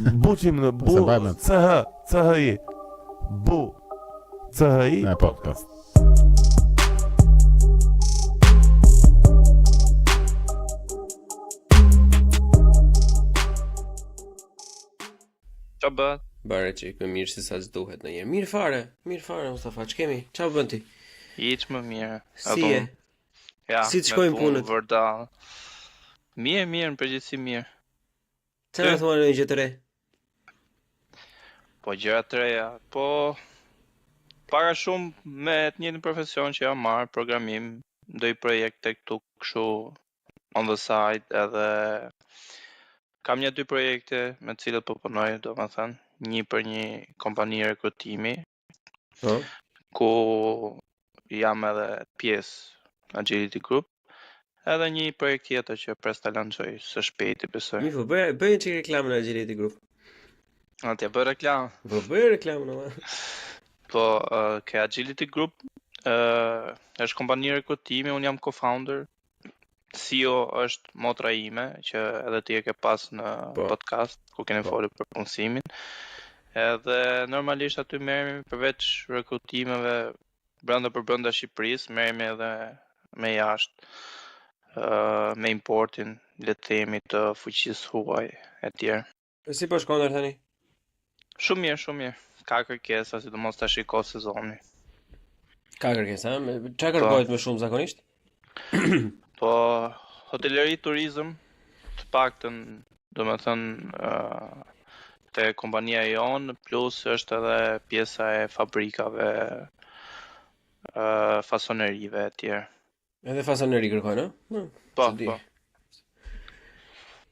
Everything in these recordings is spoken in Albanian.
Buçim në bu CHI. Bu CHI. Po. Qa bët? Bare që me mirë si sa që duhet në jenë. Mirë fare, Mustafa, që kemi? Qa bën ti? Hiq më mirë. Si e? Ja, Si të shkojnë punët? Vërdall. Mirë, në përgjithësi mirë. Që në thua në një gjë të re? Po gjëra të reja, po para shumë me të njëjtin profesion që jam marrë, programim, ndoj projekte këtu kështu on the side, edhe kam 1-2 projekte me të cilët po punoj, domethënë, një për një kompani rekrutimi, Po. ku jam edhe pjesë Agility Group, edhe një projekt tjetër që pres ta lançoj së shpejti besoj. Mirë, po bëj një çik reklamën e Agility Group. Atje bëj reklam. Po bëj reklamën ama. Po ke Agility Group është kompani rekrutimi, unë jam co-founder. CEO është motra ime, që edhe ti e ke pas në podcast, ku keni folur për punësimin. Edhe normalisht aty merremi përveç rekrutimeve brenda Shqipërisë, merremi edhe me jashtë, me importin, le të themi, të fuqisë huaj e tjerë. Si po shkon tani? Shumë mirë. Ka kërkesa, sidomos tash i kohë sezoni. Ka kërkesa, çfarë kërkohet më shumë zakonisht? Po hoteleri, turizëm, të paktën, domethënë te kompania jonë, plus është edhe pjesa e fabrikave, fasonerive e tjerë. Edhe fasoneri kërkojnë, a? Po.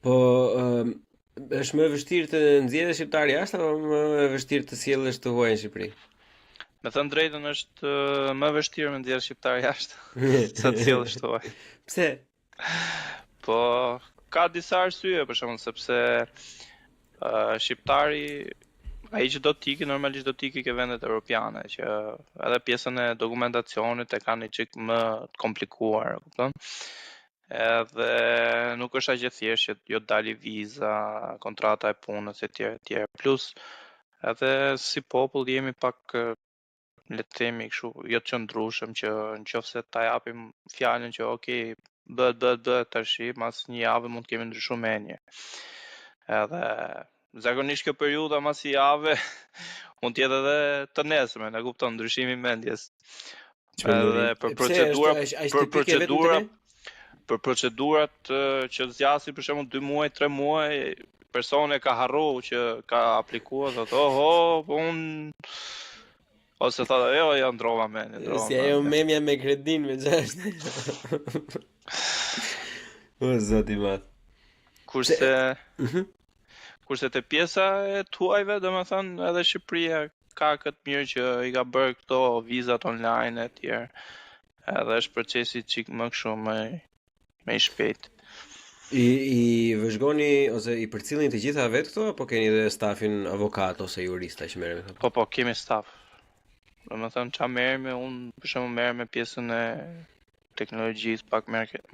Po, është më vështirë të nxjerrësh shqiptar jashtë apo më vështirë të sjellësh të huaj në Shqipëri? Me thënë drejtën është më vështirë me nxjerrë shqiptar jashtë se të sjellësh të huaj. Pse? Po ka disa arsye, për shembull, sepse shqiptari ai që do të ikë normalisht do të ikë ke vendet europiane, që edhe pjesën e dokumentacionit e kanë një çik më të komplikuar, e kupton? Edhe nuk është aq e thjeshtë që jo dali viza, kontrata e punës e tjerë. Plus edhe si popull jemi pak, le të themi kështu, jo të qëndrueshëm, që nëse ta japim fjalën që okay, bëhet tash, mas një javë mund të kemi ndryshuar menje. Edhe zakonisht kjo periudha mas një jave mund të jetë edhe të nesërmen, e kupton, ndryshimi i mendjes. Edhe për procedurat që zgjasin për shembull 2 muaj, 3 muaj, personi ka harruar që ka aplikuar, thotë, po unë ose thotë, jo ndrova mendje. Si ajo memja me kredin me 6. O zoti i madh. Kurse te pjesa e tuajve, domethënë edhe Shqipëria ka këtë mirë që i ka bërë këto vizat online e tjerë. Edhe është procesi çik më kështu më i shpejt. I vëzhgoni ose i përcillni të gjitha vetë këto apo keni edhe stafin avokat ose jurista që merren me këto? Po, kemi staf. Domethënë ç'a merrem, unë për shembull merrem me pjesën e teknologjisë, pak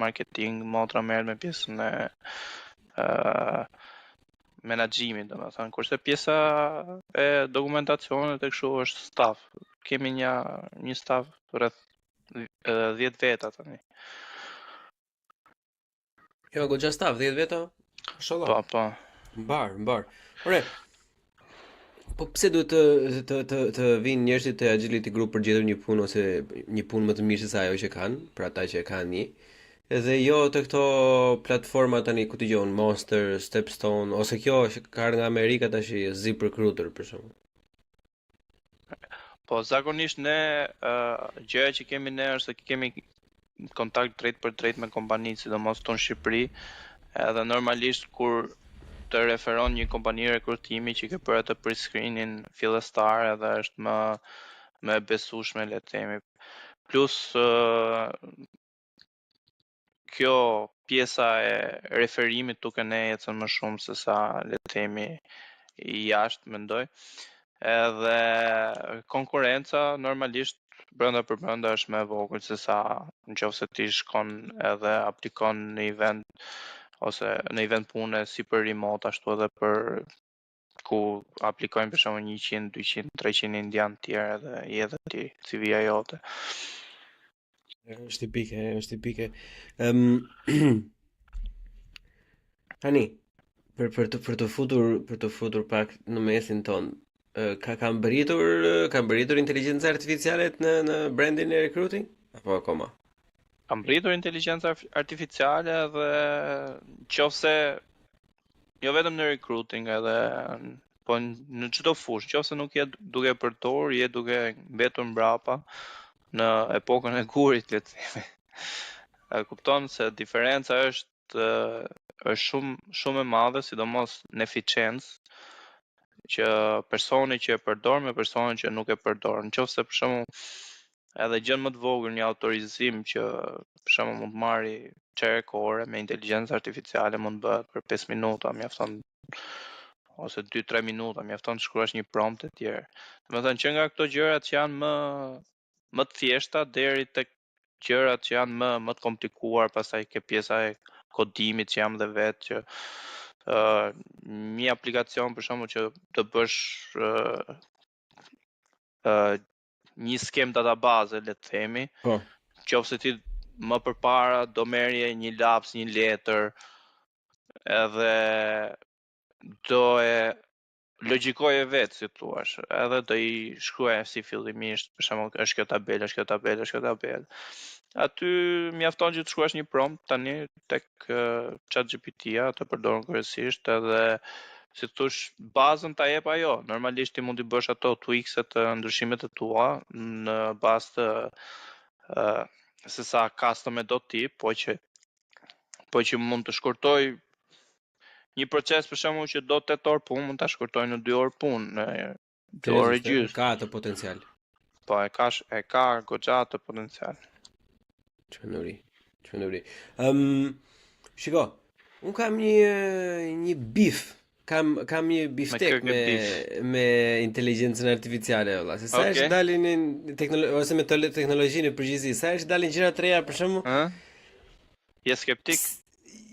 marketing, motra merret me pjesën e menaxhimit, domethënë, kurse pjesa e dokumentacionit e kështu është staf. Kemi një staf rreth 10 veta tani. Jo, goxha staf, 10 veta? Inshallah. Po. Mbar. Ore. Po pse duhet të vinë njerëzit te Agility Group për gjetur një punë ose një punë më të mirë se sa ajo që kanë, për ata që e kanë një, edhe jo te këto platforma tani ku dëgjon Monster, Stepstone ose kjo që ka nga Amerika tash, ZipRecruiter për shembull. Po zakonisht ne gjëja që kemi ne është se kemi kontakt drejt për drejt me kompanitë, sidomos tonë në Shqipëri, edhe normalisht kur të referon një kompani rekrutimi që ke bërë atë pre-screenin fillestar, edhe është më e besueshme, le të themi. Plus kjo pjesa e referimit duke ne ecën më shumë se sa, le të themi, i jashtë, mendoj. Edhe konkurenca normalisht brenda është më e vogël se sa nëse ti shkon edhe aplikon në event ose në event pune si për remote, ashtu edhe për ku aplikojnë për shembull 100, 200, 300 indian tjerë edhe i edhe ti CV-ja jote. Është tipike. Tani, për të futur pak në mesin ton, ka mbërritur inteligjenca artificiale në brandin e recruiting apo akoma? Kam rritur inteligjenca artificiale dhe qofse jo vetëm në recruiting edhe po në çdo fushë, qofse nuk je duke përdorur, je duke mbetur mbrapa në epokën e gurit, le të themi. Kupton se diferenca është shumë e madhe, sidomos në eficiencë që personi që e përdor me personin që nuk e përdor. Nëse për shembull edhe gjën më të vogël, një autorizim që për shembull mund të marri çerek ore me inteligjencë artificiale mund të bëhet për 5 minuta, mjafton ose 2-3 minuta, mjafton të shkruash një prompt e tjerë. Domethënë që nga këto gjërat që janë më të thjeshta deri tek gjërat që janë më të komplikuar, pastaj ke pjesa e kodimit që jam dhe vetë që një aplikacion për shembull që të bësh një skem databaze, le të themi. Po. Qofse ti më përpara do merrje një laps, një letër, edhe do e logjikoje vetë, si thua, edhe do i shkruaje si fillimisht, për shembull, është kjo tabelë. Aty mjafton që të shkruash një prompt tani tek ChatGPT-ja, të përdorur kryesisht edhe si thosh, bazën ta jep ajo. Normalisht ti mund të bësh ato tweaks-et të ndryshimet e tua në bazë të se sa custom e do ti, po që mund të shkurtoj një proces për shembull që do 8 orë punë, mund ta shkurtoj në 2 orë punë, në 2 orë e gjysmë. Ka atë potencial. Po e ka goxha atë potencial. Çmenuri. Shiko, un kam një bif. Kam një biftek me inteligjencën artificiale valla. Se sa është dalin ose me teknologjinë e përgjithësisë, sa është dalin gjëra të reja për shembull. Je skeptik?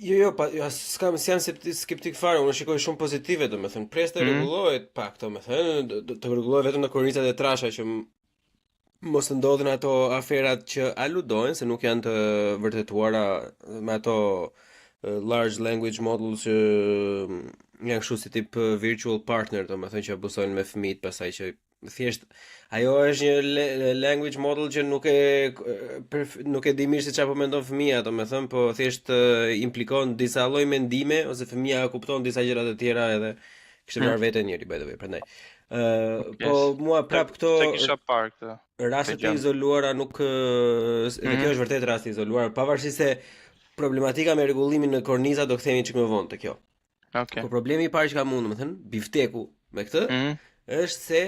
Jo, s'jam skeptik fare, unë shikoj shumë pozitive, domethënë, pres të rregullohet pak, domethënë, të rregullohet vetëm në kornicat e trasha që mos të ndodhin ato aferat që aludojnë se nuk janë të vërtetuara me ato large language models që janë kështu si tip virtual partner, domethënë që abusojnë me fëmijët, pastaj që thjesht ajo është një language model që nuk e di mirë se çfarë po mendon fëmia, domethënë, po thjesht implikon disa lloj mendime ose fëmia kupton disa gjëra të tjera edhe kishte marrë veten njëri by the way, prandaj. Po mua prap këto rastet e izoluara nuk dhe kjo është vërtet rast i izoluar, pavarësisht se problematika me rregullimin në korniza do kthehemi çik më vonë te kjo. Po problemi i parë që kam unë, domethënë, bifteku me këtë është se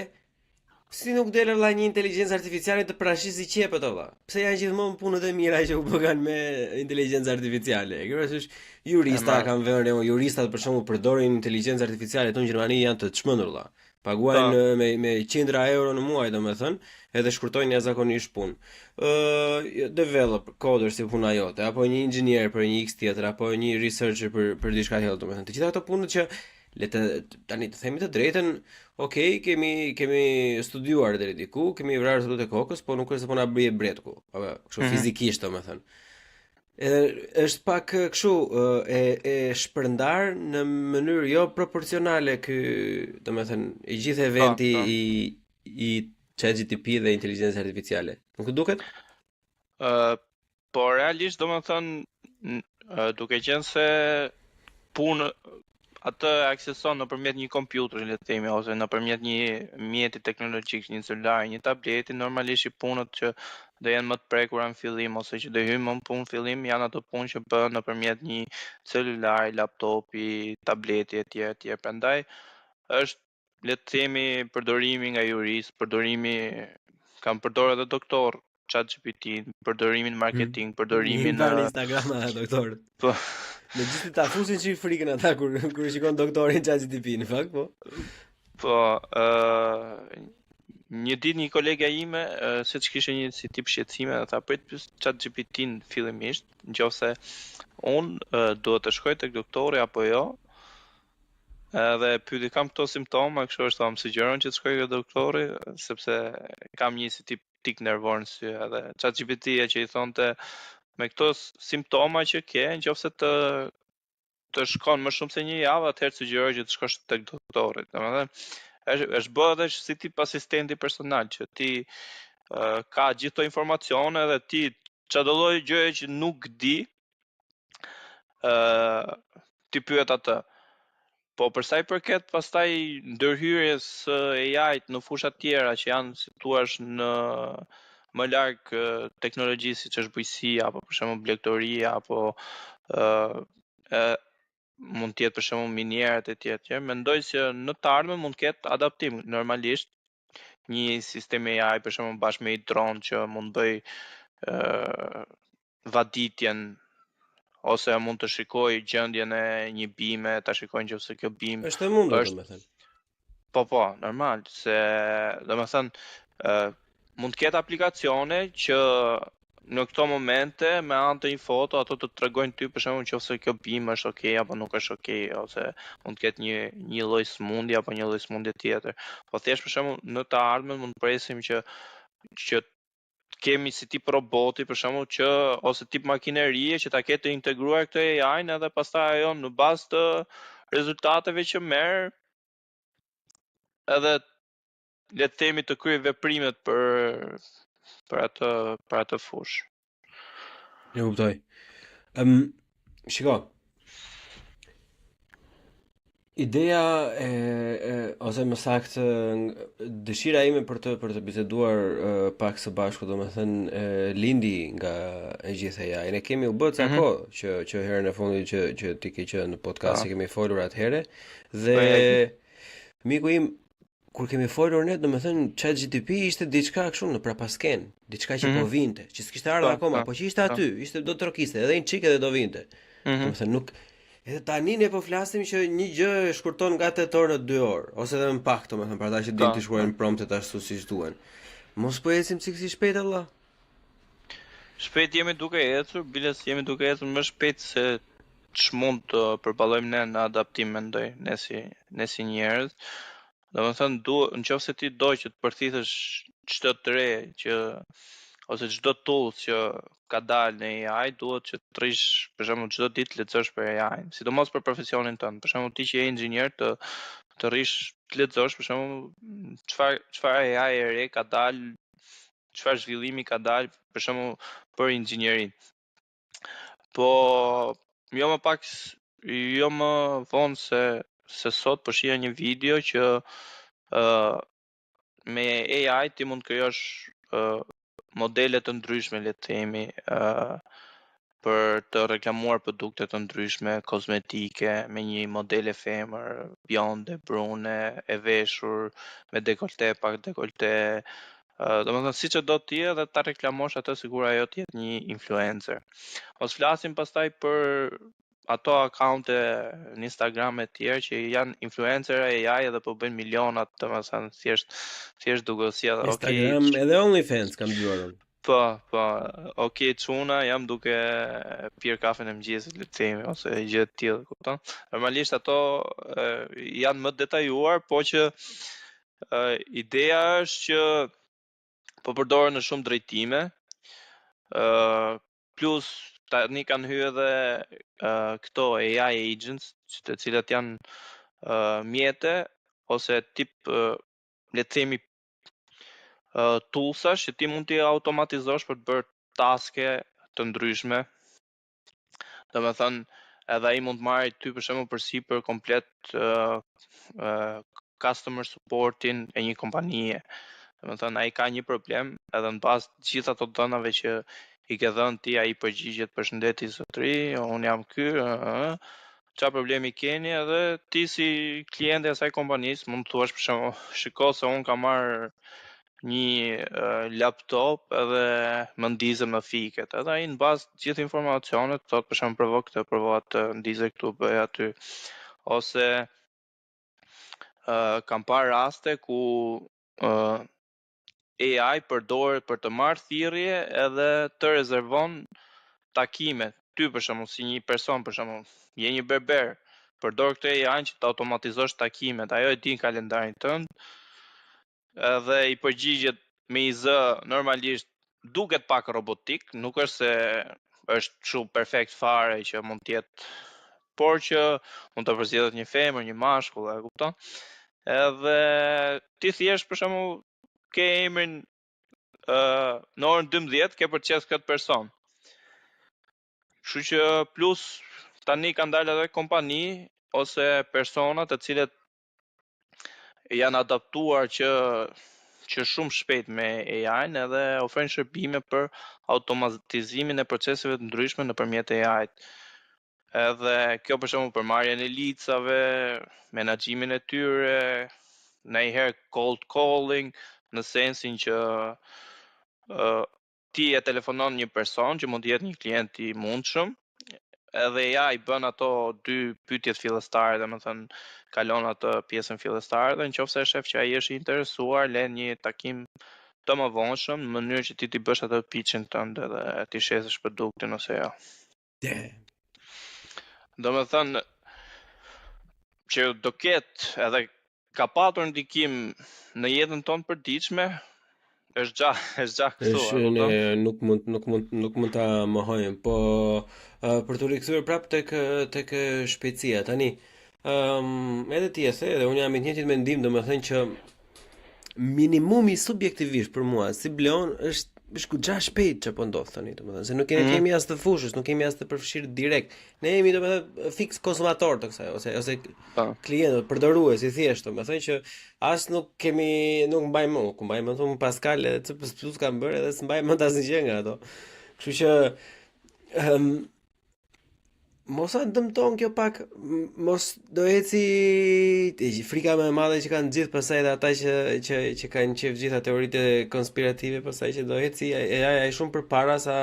si nuk del valla një inteligjencë artificiale të parashisi qepët valla. Pse janë gjithmonë punët e mira që u bëgan me inteligjencë artificiale? Kryesisht jurista kanë vënë, juristat për shembull përdorin inteligjencë artificiale tonë në Gjermani janë të çmendur valla. Paguajnë me qindra euro në muaj, domethënë, edhe shkurtojnë jashtëzakonisht punë. Developer, coder si puna jote, apo një inxhinier për një X tjetër, apo një researcher për diçka tjetër, domethënë. Të gjitha ato punët që tani të themi të drejtën, okay, kemi studiuar deri diku, kemi vrarë rrugët e kokës, po nuk është se po na bie bretku, apo kështu fizikisht, domethënë. Edhe është pak kështu e shpërndar në mënyrë jo proporcionale ky, domethënë, i gjithë eventi i ChatGPT dhe inteligjencës artificiale. Nuk të duket? Po realisht domethënë duke qenë se punë atë akseson nëpërmjet një kompjuteri, le të themi, ose nëpërmjet një mjeti teknologjik, një celular, një tableti, normalisht punët që do jenë më të prekura në fillim ose që do hyjnë më në punë në fillim janë ato punë që bëhen nëpërmjet një celulari, laptopi, tableti etj. Prandaj është, le të themi, përdorimi nga jurist, kam përdorur edhe doktor ChatGPT, përdorimin në marketing, përdorimin në Instagram edhe doktor. Po. Në gjithë ta fusin çik frikën ata kur shikon doktorin ChatGPT në fakt, po. Po, një ditë një kolegja ime, siç kishte një si tip shqetësime, tha prit ChatGPT-n fillimisht, nëse unë duhet të shkoj tek doktori apo jo. Edhe pyeti kam këto simptoma, kështu është thamë sugjeron që të shkoj ke doktori, sepse kam një si tip tik nervor në sy, edhe ChatGPT-ja që i thonte me këto simptoma që ke, nëse të shkon më shumë se një javë, atëherë sugjeroj që të shkosh tek doktori. Domethënë është bërë edhe si tip asistenti personal që ti ka gjithë këto informacione dhe ti çdo lloj gjëje që nuk di ti pyet atë. Po për sa i përket pastaj ndërhyrjes së AI-t në fusha të tjera që janë si thua në më larg teknologjisë siç është bujqësia apo për shembull blegtoria apo mund të jetë për shembull minierët e tjerë, mendoj se në të ardhmen mund të ketë adaptim normalisht një sistem AI për shembull bashkë me një dron që mund bëj vaditjen ose mund të shikoj gjendjen e një bime, ta shikojnë nëse kjo bimë Është e mundur, domethënë. Po, normal, se domethënë mund të ketë aplikacione që në këto momente me anë të një foto ato të tregojnë ty për shembull nëse kjo bimë është okay apo nuk është okay ose mund të ketë një lloj smundje apo një lloj smundje tjetër. Po thjesht për shembull në të ardhmen mund presim që kemi si tip roboti për shembull që ose tip makinerie që ta ketë integruar këtë AI-n edhe pastaj ajo në bazë të rezultateve që merr edhe le të themi të kryej veprimet për atë fushë. E kuptoj. Shiko. Ideja ose më saktë dëshira ime për të biseduar pak së bashku, domethënë lindi nga e gjitha AI. Ne kemi u bë ca kohë që herën e fundit që ti ke qenë në podcast kemi folur atëherë dhe miku im kur kemi folur ne, domethënë ChatGPT ishte diçka kështu në prapasken, diçka që po vinte, që s'kishte ardhur akoma, po që ishte aty, ishte do të trokiste, edhe një çik edhe do vinte. Domethënë nuk edhe tani ne po flasim që një gjë e shkurton nga 8 orë në 2 orë, ose edhe më pak, domethënë për ata që din të shkruajnë promptet ashtu siç duhen. Mos po ecim si shpejt Allah. Shpejt jemi duke ecur, biles jemi duke ecur më shpejt se ç'mund të përballojmë ne në adaptim mendoj, ne si njerëz. Domethënë nëse ti do që të përthithësh çdo të re që ose çdo tool që ka dalë në AI, duhet që të rish për shembull çdo ditë të lexosh për AI, sidomos për profesionin tënd. Për shembull ti që je inxhinier të rish të lexosh për shembull çfarë AI e re ka dalë, çfarë zhvillimi ka dalë për shembull për inxhinierin. Po jo më vonë se sot po shija një video që me AI ti mund krijosh modele të ndryshme, le të themi, për të reklamuar produkte të ndryshme, kozmetike, me një modele femër, bjonde, brune, e veshur, me dekolte, pak dekolte, domethënë siç e do ti edhe ta reklamosh atë sikur ajo të jetë një influencer. Mos flasim pastaj për ato akaunte në Instagram e tjerë që janë influencer AI edhe po bëjnë milionat, domethënë thjesht duke sjell Instagram edhe OnlyFans kam dëgjuar unë. Po, okay, çuna, jam duke pirë kafen e mëngjesit, le të themi, ose gjë të tillë, kupton? Normalisht ato janë më detajuar, po që ideja është që po përdoren në shumë drejtime. Plus tani kanë hyrë edhe këto AI agents, të cilat janë mjete ose tip le të themi toolsash që ti mund t'i automatizosh për të bërë taske të ndryshme. Domethënë edhe ai mund të marrë ty për shembull përsipër komplet customer supportin e një kompanie. Domethënë ai ka një problem edhe në bazë të gjithë ato dhënave që i ke dhënë ti, ai përgjigjet përshëndetje zotëri, un jam ky, çfarë problemi keni, edhe ti si klient i asaj kompanisë mund të thuash për shembull, shiko se un kam marr një laptop edhe më ndizë më fiket. Edhe ai në bazë të gjithë informacionet thot për shembull provo këtë, provo atë, ndizë këtu, bëj aty. Ose kam parë raste ku AI përdoret për të marrë thirrje edhe të rezervon takime. Ty për shembull si një person për shembull, je një berber, përdor këtë AI që të automatizosh takimet, ajo e din kalendarin tënd, edhe i përgjigjet me i zë normalisht duket pak robotik, nuk është se është kështu perfekt fare që mund të jetë, por që mund të përzgjedhet një femër, një mashkull, e kupton? Edhe ti thjesht për shembull ke emrin në orën 12 ke përçes këtë person. Kështu që plus tani kanë dalë edhe kompani ose persona të cilët janë adaptuar që shumë shpejt me AI-n edhe ofrojnë shërbime për automatizimin e proceseve të ndryshme nëpërmjet AI-t. Edhe kjo për shembull për marrjen e licave, menaxhimin e tyre, ndonjëherë cold calling, në sensin që ti e telefonon një person që mund të jetë një klient i mundshëm, edhe AI bën ato 2 pyetjet fillestare, domethënë kalon atë pjesën fillestare dhe nëse e shef që ai është i interesuar, lën një takim të mëvonshëm në mënyrë që ti t'i bësh atë pitchin tënd edhe ti shesësh produktin ose jo. Domethënë që do ketë edhe ka patur ndikim në jetën tonë përditshme, është gja këtu. Nuk mund ta mohojmë, po për të rikthyer prap tek shpejtësia tani. Edhe ti e the, edhe unë jam i njëjtit mendim, domethënë që minimumi subjektivisht për mua si Bleon është goxha shpejt që po ndodh tani, domethënë se nuk kemi as të fushës, nuk kemi as të përfshirë direkt. Ne jemi domethënë fiks konsumator të kësaj ose klientë, përdorues i thjeshtë, domethënë që as nuk mbajmë thonë Pascal edhe C++ kanë bërë edhe s'mbajmë mend asnjë gjë nga ato. Kështu që mos a dëmton kjo pak, mos do eci frika më e madhe që kanë gjithë pastaj edhe ata që kanë qef gjitha teoritë konspirative, pastaj që do eci ai shumë përpara sa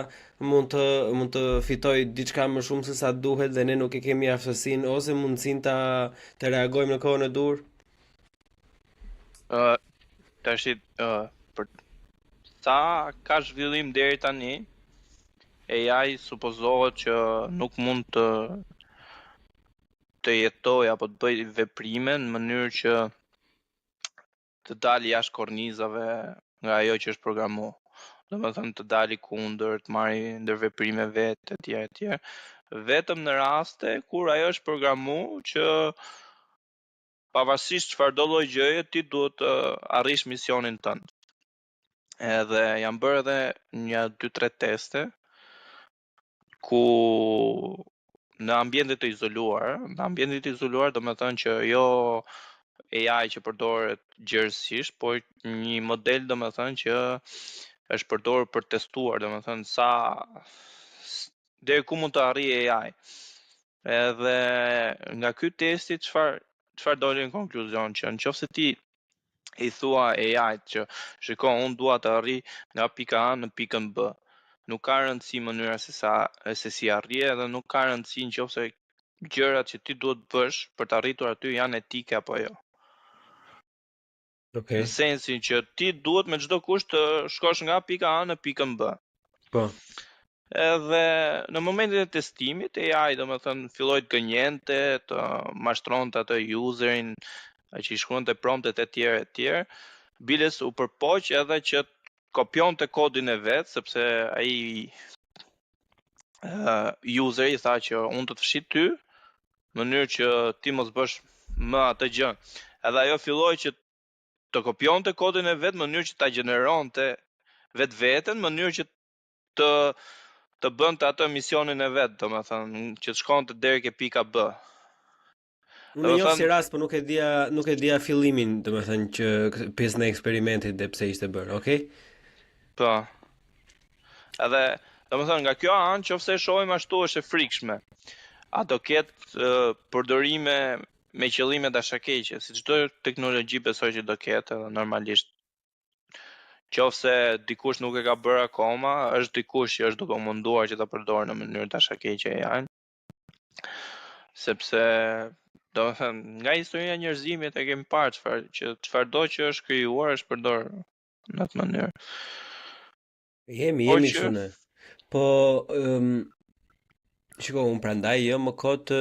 mund të fitoj diçka më shumë se sa duhet dhe ne nuk e kemi aftësinë ose mundësinë ta reagojmë në kohën e dur. Tash për sa ka zhvillim deri tani, AI supozohet që nuk mund të jetoj apo të bëj veprime në mënyrë që të dalë jashtë kornizave nga ajo që është programuar. Domethënë të dalë kundër, të marrë ndër veprime vetë etj. Vetëm në raste kur ajo është programuar që pavarësisht çfarë do lloj gjëje ti duhet të arrish misionin tënd. Edhe janë bërë edhe një 2-3 teste ku në ambientet të izoluar, domethënë që jo AI që përdoret gjerësisht, por një model domethënë që është përdorur për testuar, domethënë sa deri ku mund të arrijë AI. Edhe nga ky testi çfarë doli në konkluzion që nëse ti i thua AI-t që shiko, unë dua të arrij nga pika A në pikën B. Nuk ka rëndësi mënyra se si arrije dhe nuk ka rëndësi nëse gjërat që ti duhet bësh për të arritur aty janë etike apo jo. Okay. Në sensin që ti duhet me çdo kusht të shkosh nga pika A në pikën B. Po. Edhe në momentin e testimit, AI domethënë filloi të gënjente, të mashtronte atë userin, që i shkruante promptet etj. Biles u përpoq edhe që kopjonte kodin e vet, sepse ai useri tha që unë të fshij ty në mënyrë që ti mos bësh më atë gjë. Edhe ajo filloi që të kopjonte kodin e vet në mënyrë që ta gjeneronte vetveten, në mënyrë që të bënte atë misionin e vet, domethënë që të shkonte deri ke pika B. Unë e njoh si rast, po nuk e dija fillimin, domethënë që pjesën e eksperimentit dhe pse ishte bërë, okay? Po. Edhe, domethënë nga kjo anë, nëse e shohim ashtu është e frikshme. A do ketë përdorime me qëllime dashakeqe, si çdo teknologji besoj që do ketë, edhe normalisht. Nëse dikush nuk e ka bërë akoma, është dikush që është duke munduar që ta përdorë në mënyrë dashakeqe AI. Sepse domethënë nga historia e njerëzimit e kemi parë çfarëdo që është krijuar është përdorur në atë mënyrë. Jemi kështu ne. Po Shiko, unë prandaj jo më kot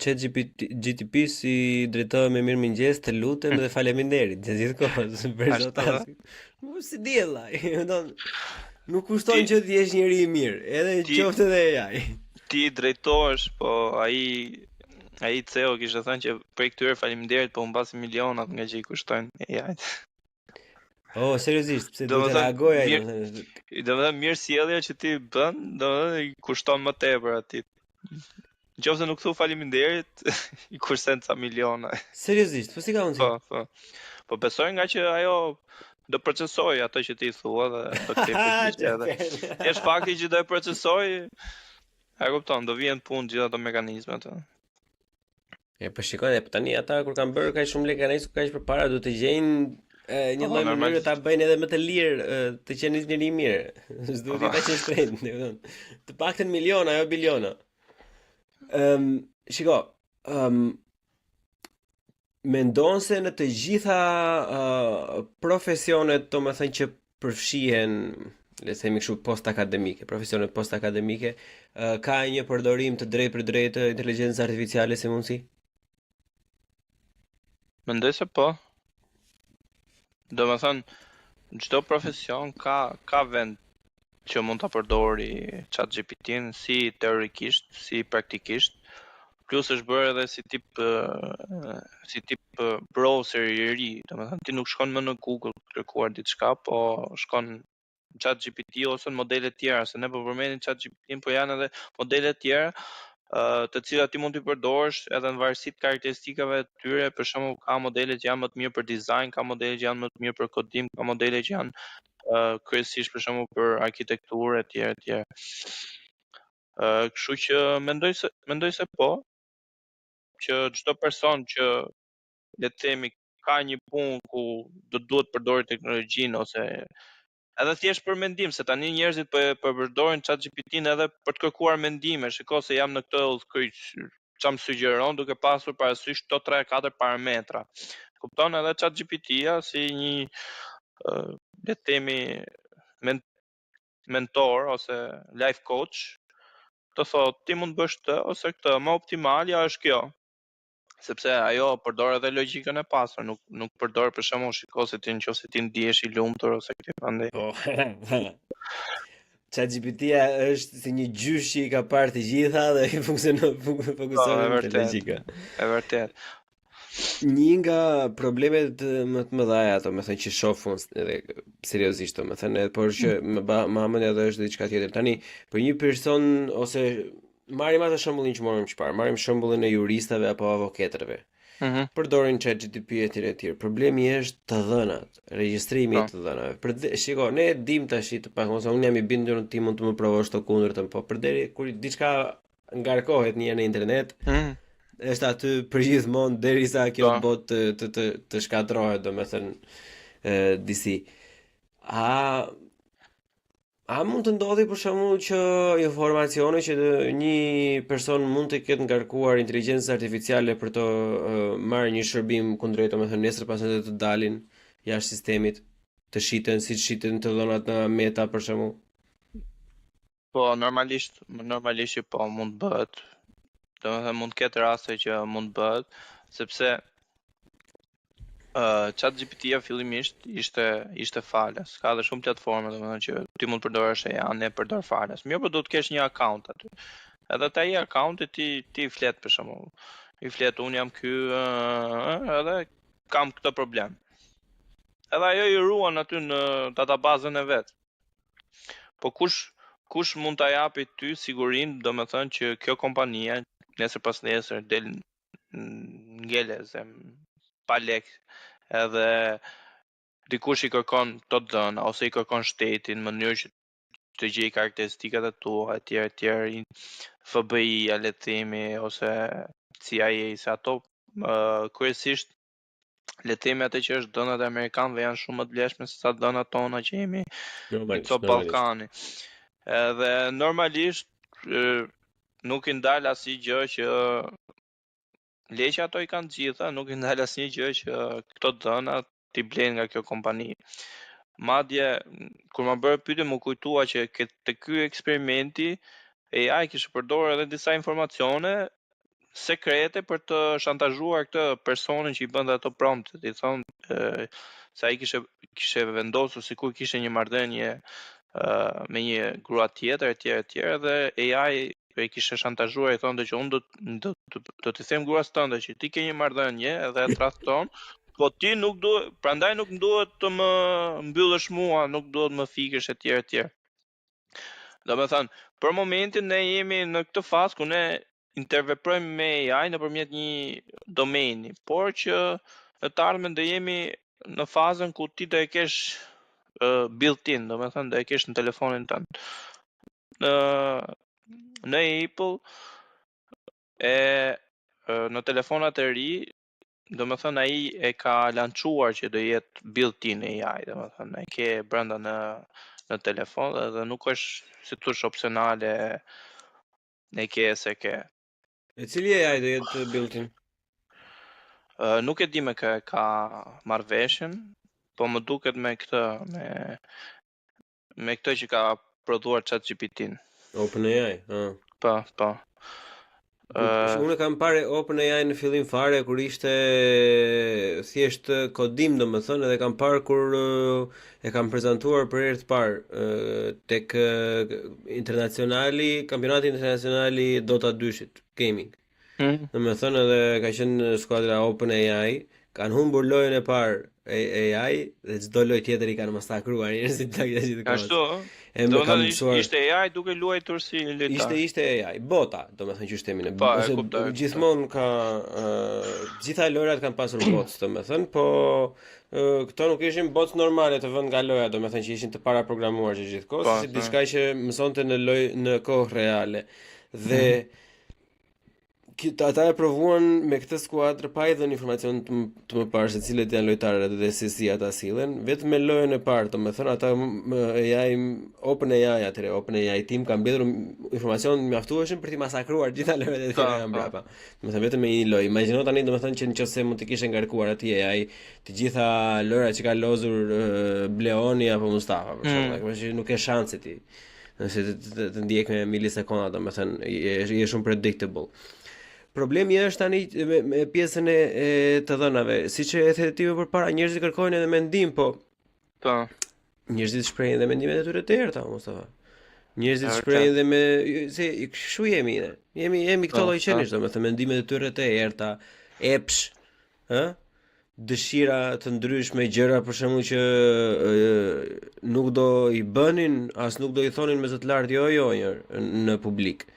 ChatGPT si drejtohem me mirëmëngjes, të lutem dhe faleminderit të gjithë kohës për çdo Ashtu ë. task. Nuk si diella, nuk kushton Ti që të jesh njëri i mirë, edhe ti qoftë edhe AI. ti drejtohesh, po ai CEO kishte thënë që për këtyre faleminderit, po mbasi milionat nga që i kushtojnë AI. Oh, seriozisht, pse duhet të Domethënë reagoj ai, mirë, domethënë. domethënë mirë sjellja që ti bën, domethënë i kushton më tepër atij. Nëse nuk thu faleminderit, i kushton ca miliona. Seriozisht, po si ka mundsi? Po. Po besoj nga që ajo do procesoj ato që ti thua dhe do kthej përgjigje edhe. Thjesht fakti që do e procesoj, e kupton, do vjen punë gjithë ato mekanizmat. E po shikoj, po tani ata kur kanë bërë kaq shumë lekë anais kaq përpara do të gjejnë një lloj mënyre ta bëjnë edhe më të lirë të qenë njëri i mirë. S'duhet ta qenë shtrejt, domethënë. Të paktën miliona, jo biliona. Shiko, mendon se në të gjitha profesionet, domethënë që përfshihen, le të themi kështu post akademike, profesionet post akademike, ka një përdorim të drejtë për drejtë të inteligjencës artificiale si mundsi? Mendoj se po. Domethënë çdo profesion ka vend që mund ta përdori ChatGPT-n si teorikisht, si praktikisht. Plus është bërë edhe si tip browser i ri, domethënë ti nuk shkon më në Google të kërkuar diçka, po shkon ChatGPT ose në modele tjera, se ne po përmendim ChatGPT-n, po janë edhe modele tjera të cilat ti mund t'i përdorësh edhe në varësi të karakteristikave të tyre. Për shembull, ka modele që janë më të mirë për dizajn, ka modele që janë më të mirë për kodim, ka modele që janë kryesisht për shembull për arkitekturë etj. Kështu që mendoj se po, që çdo person që le të themi ka një punë ku do duhet përdorë teknologjinë ose edhe thjesht për mendim, se tani njerëzit po përdorin ChatGPT-n edhe për të kërkuar mendime. Shikoj se jam në këtë udhkryq, çam sugjeron duke pasur parasysh këto 3-4 parametra. Kupton, edhe ChatGPT-ja si një le të themi mentor ose life coach, të thotë ti mund bësh këtë ose këtë, më optimalja është kjo. Sepse ajo përdor edhe logjikën e pasur, nuk përdor për shembull shikoj se ti nëse ti ndihesh i lumtur ose këtë prandaj. Po. ChatGPT-ja është si një gjysh që i ka parë të gjitha dhe i fokuson te logjika. E vërtet. Një nga problemet më të mëdha domethënë që shoh unë edhe seriozisht domethënë, por që më hamën edhe është diçka tjetër. Tani për një person ose marrim atë shembullin që morëm çfarë, marrim shembullin e juristëve apo avokatëve. Përdorin ChatGPT etj. Problemi është të dhënat, regjistrimi i të dhënave. Shiko, ne dim tash të pak ose unë jam i bindur ti mund të më provosh të kundërtën, po përderi kur diçka ngarkohet në internet, është aty përgjithmonë derisa kjo botë të shkatërrohet, domethënë disi. A mund të ndodhi për shembull që informacione që një person mund të ketë ngarkuar inteligjencës artificiale për të marrë një shërbim kundrejt, domethënë nesër pas të dalin jashtë sistemit, të shiten siç shiten të dhënat në Meta për shembull? Po normalisht po mund bëhet. Domethënë mund të ketë raste që mund bëhet, sepse ChatGPT-ja fillimisht ishte falas. Ka edhe shumë platforma domethënë që ti mund përdorësh e janë e përdor falas. Mirë, por duhet të kesh një account aty. Edhe te ai accounti ti flet për shembull. I flet un jam ky edhe kam këtë problem. Edhe ajo i ruan aty në databazën e vet. Po kush mund ta japi ty sigurinë, domethënë që kjo kompania nesër pas nesër del ngeleze pa lek, edhe dikush i kërkon të dhëna ose i kërkon shtetin në mënyrë që të gjej karakteristikat e tua etj. FBI-ja le të themi ose CIA, se ato kryesisht le të themi atë që është dhënat e amerikanëve janë shumë më të vlefshme se sa dhënat tona që jemi në Ballkani. Edhe normalisht nuk i ndal asnjë gjë që leqë ato i kanë gjitha, nuk i ndal asnjë gjë që këto dhëna t'i blen nga kjo kompani. Madje kur më bërë pyetje më kujtua që te ky eksperimenti AI kishte përdorur edhe disa informacione sekrete për të shantazhuar këtë personin që i bënte ato promptet, i thonë se ai kishte vendosur sikur kishte një marrëdhënie me një grua tjetër etj dhe AI e kishte shantazhuar, i thonë që unë do t'i them gruas tënde që ti ke një marrëdhënie edhe e tradhton, po ti nuk duhet, prandaj nuk duhet të më mbyllësh mua, nuk duhet më fikësh etj. Domethënë, për momentin ne jemi në këtë fazë ku ne interveprojmë me AI nëpërmjet një domeni, por që në të ardhmen do jemi në fazën ku ti do e kesh built-in, domethënë do e kesh në telefonin tënd. Në Apple në telefonat e ri, domethënë ai e ka lançuar që do jetë built-in AI, domethënë ai ke brenda në telefon dhe nuk është si thosh opsionale ne ke se ke. E cili AI do jetë built-in? Nuk e di me kë ka marrë veshjen, po më duket me këtë, me këtë që ka prodhuar ChatGPT-n. OpenAI, Po. Unë kam parë OpenAI në fillim fare kur ishte thjesht kodim, domethënë, edhe kam parë kur e kam prezantuar për herë të parë tek kampionati internacionali Dota 2-shit, gaming. Domethënë edhe ka qenë skuadra OpenAI, kanë humbur lojën e parë AI dhe çdo lojë tjetër i kanë masakruar njerëzit të gjithë kohës. Ashtu. Ishte AI duke luajtur si lojtar. Ishte AI, bota, domethënë që shtemin e ose gjithmonë ka gjitha lojrat kanë pasur bots, domethënë, po këto nuk ishin bots normale të vënë nga loja, domethënë që ishin të paraprogramuar që gjithkohë, si diçka që mësonte në kohë reale. Dhe ata e provuan me këtë skuadrë pa i dhënë informacion të më parë se cilët janë lojtarët dhe se si ata sillen, vetëm me lojën e parë, domethënë ata OpenAI team ka mbledhur informacion mjaftueshëm për t'i masakruar gjitha lojët e tjera janë mbrapa. Domethënë vetëm me një lojë. Imagjino tani domethënë që nëse mund të kishe ngarkuar atij AI të gjitha lojrat që ka lozur Bleoni apo Mustafa, për shembull, nuk ke shanse ti. Nëse të ndjek me milisekonda, domethënë je shumë predictable. Problemi është tani me pjesën e të dhënave, siç e the ti më përpara, njerëzit kërkojnë edhe mendim, po njerëzit shprehin edhe mendimet e tyre të errta, Mustafa. Njerëzit shprehin edhe me se kështu jemi ne. Jemi këto lloj qenish, domethënë mendimet e tyre të errta, epsh, dëshira të ndryshme, gjëra për shembull që nuk do i bënin, as nuk do i thonin me zot lart jo në publik.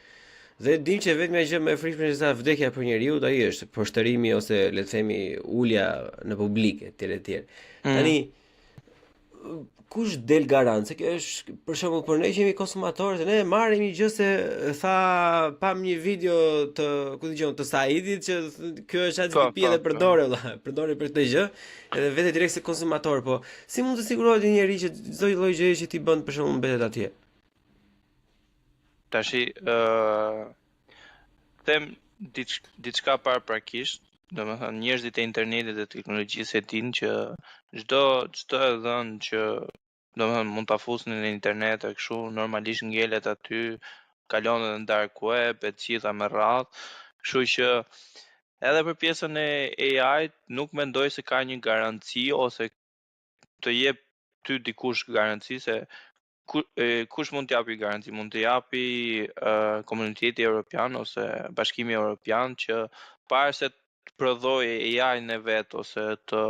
Dhe dim që vetëm gjë më e frikshme se sa vdekja për njeriu, ai është poshtërimi ose le të themi ulja në publik etj. Tani kush del garant se kjo është për shembull për ne që jemi konsumatorë, ne marrim një gjë se pam një video të Saidit që kjo është ChatGPT dhe përdori për këtë gjë, edhe vetë direkt se konsumator, po si mund të sigurohet një njeri që çdo lloj gjëje që ti bën për shembull mbetet atje? Tashi, them diçka paraprakisht, domethënë njerëzit e internetit dhe teknologjisë e dinë që çdo e dhënë që domethënë mund ta fusni në internet e kështu normalisht ngelet aty, kalon edhe në dark web e gjitha me radhë, kështu që edhe për pjesën e AI nuk mendoj se ka një garanci ose të jep ty dikush garanci se kush mund t'japi garanci? Mund të japi Komuniteti Evropian ose Bashkimi Evropian që para se të prodhojë AI-n e vet ose të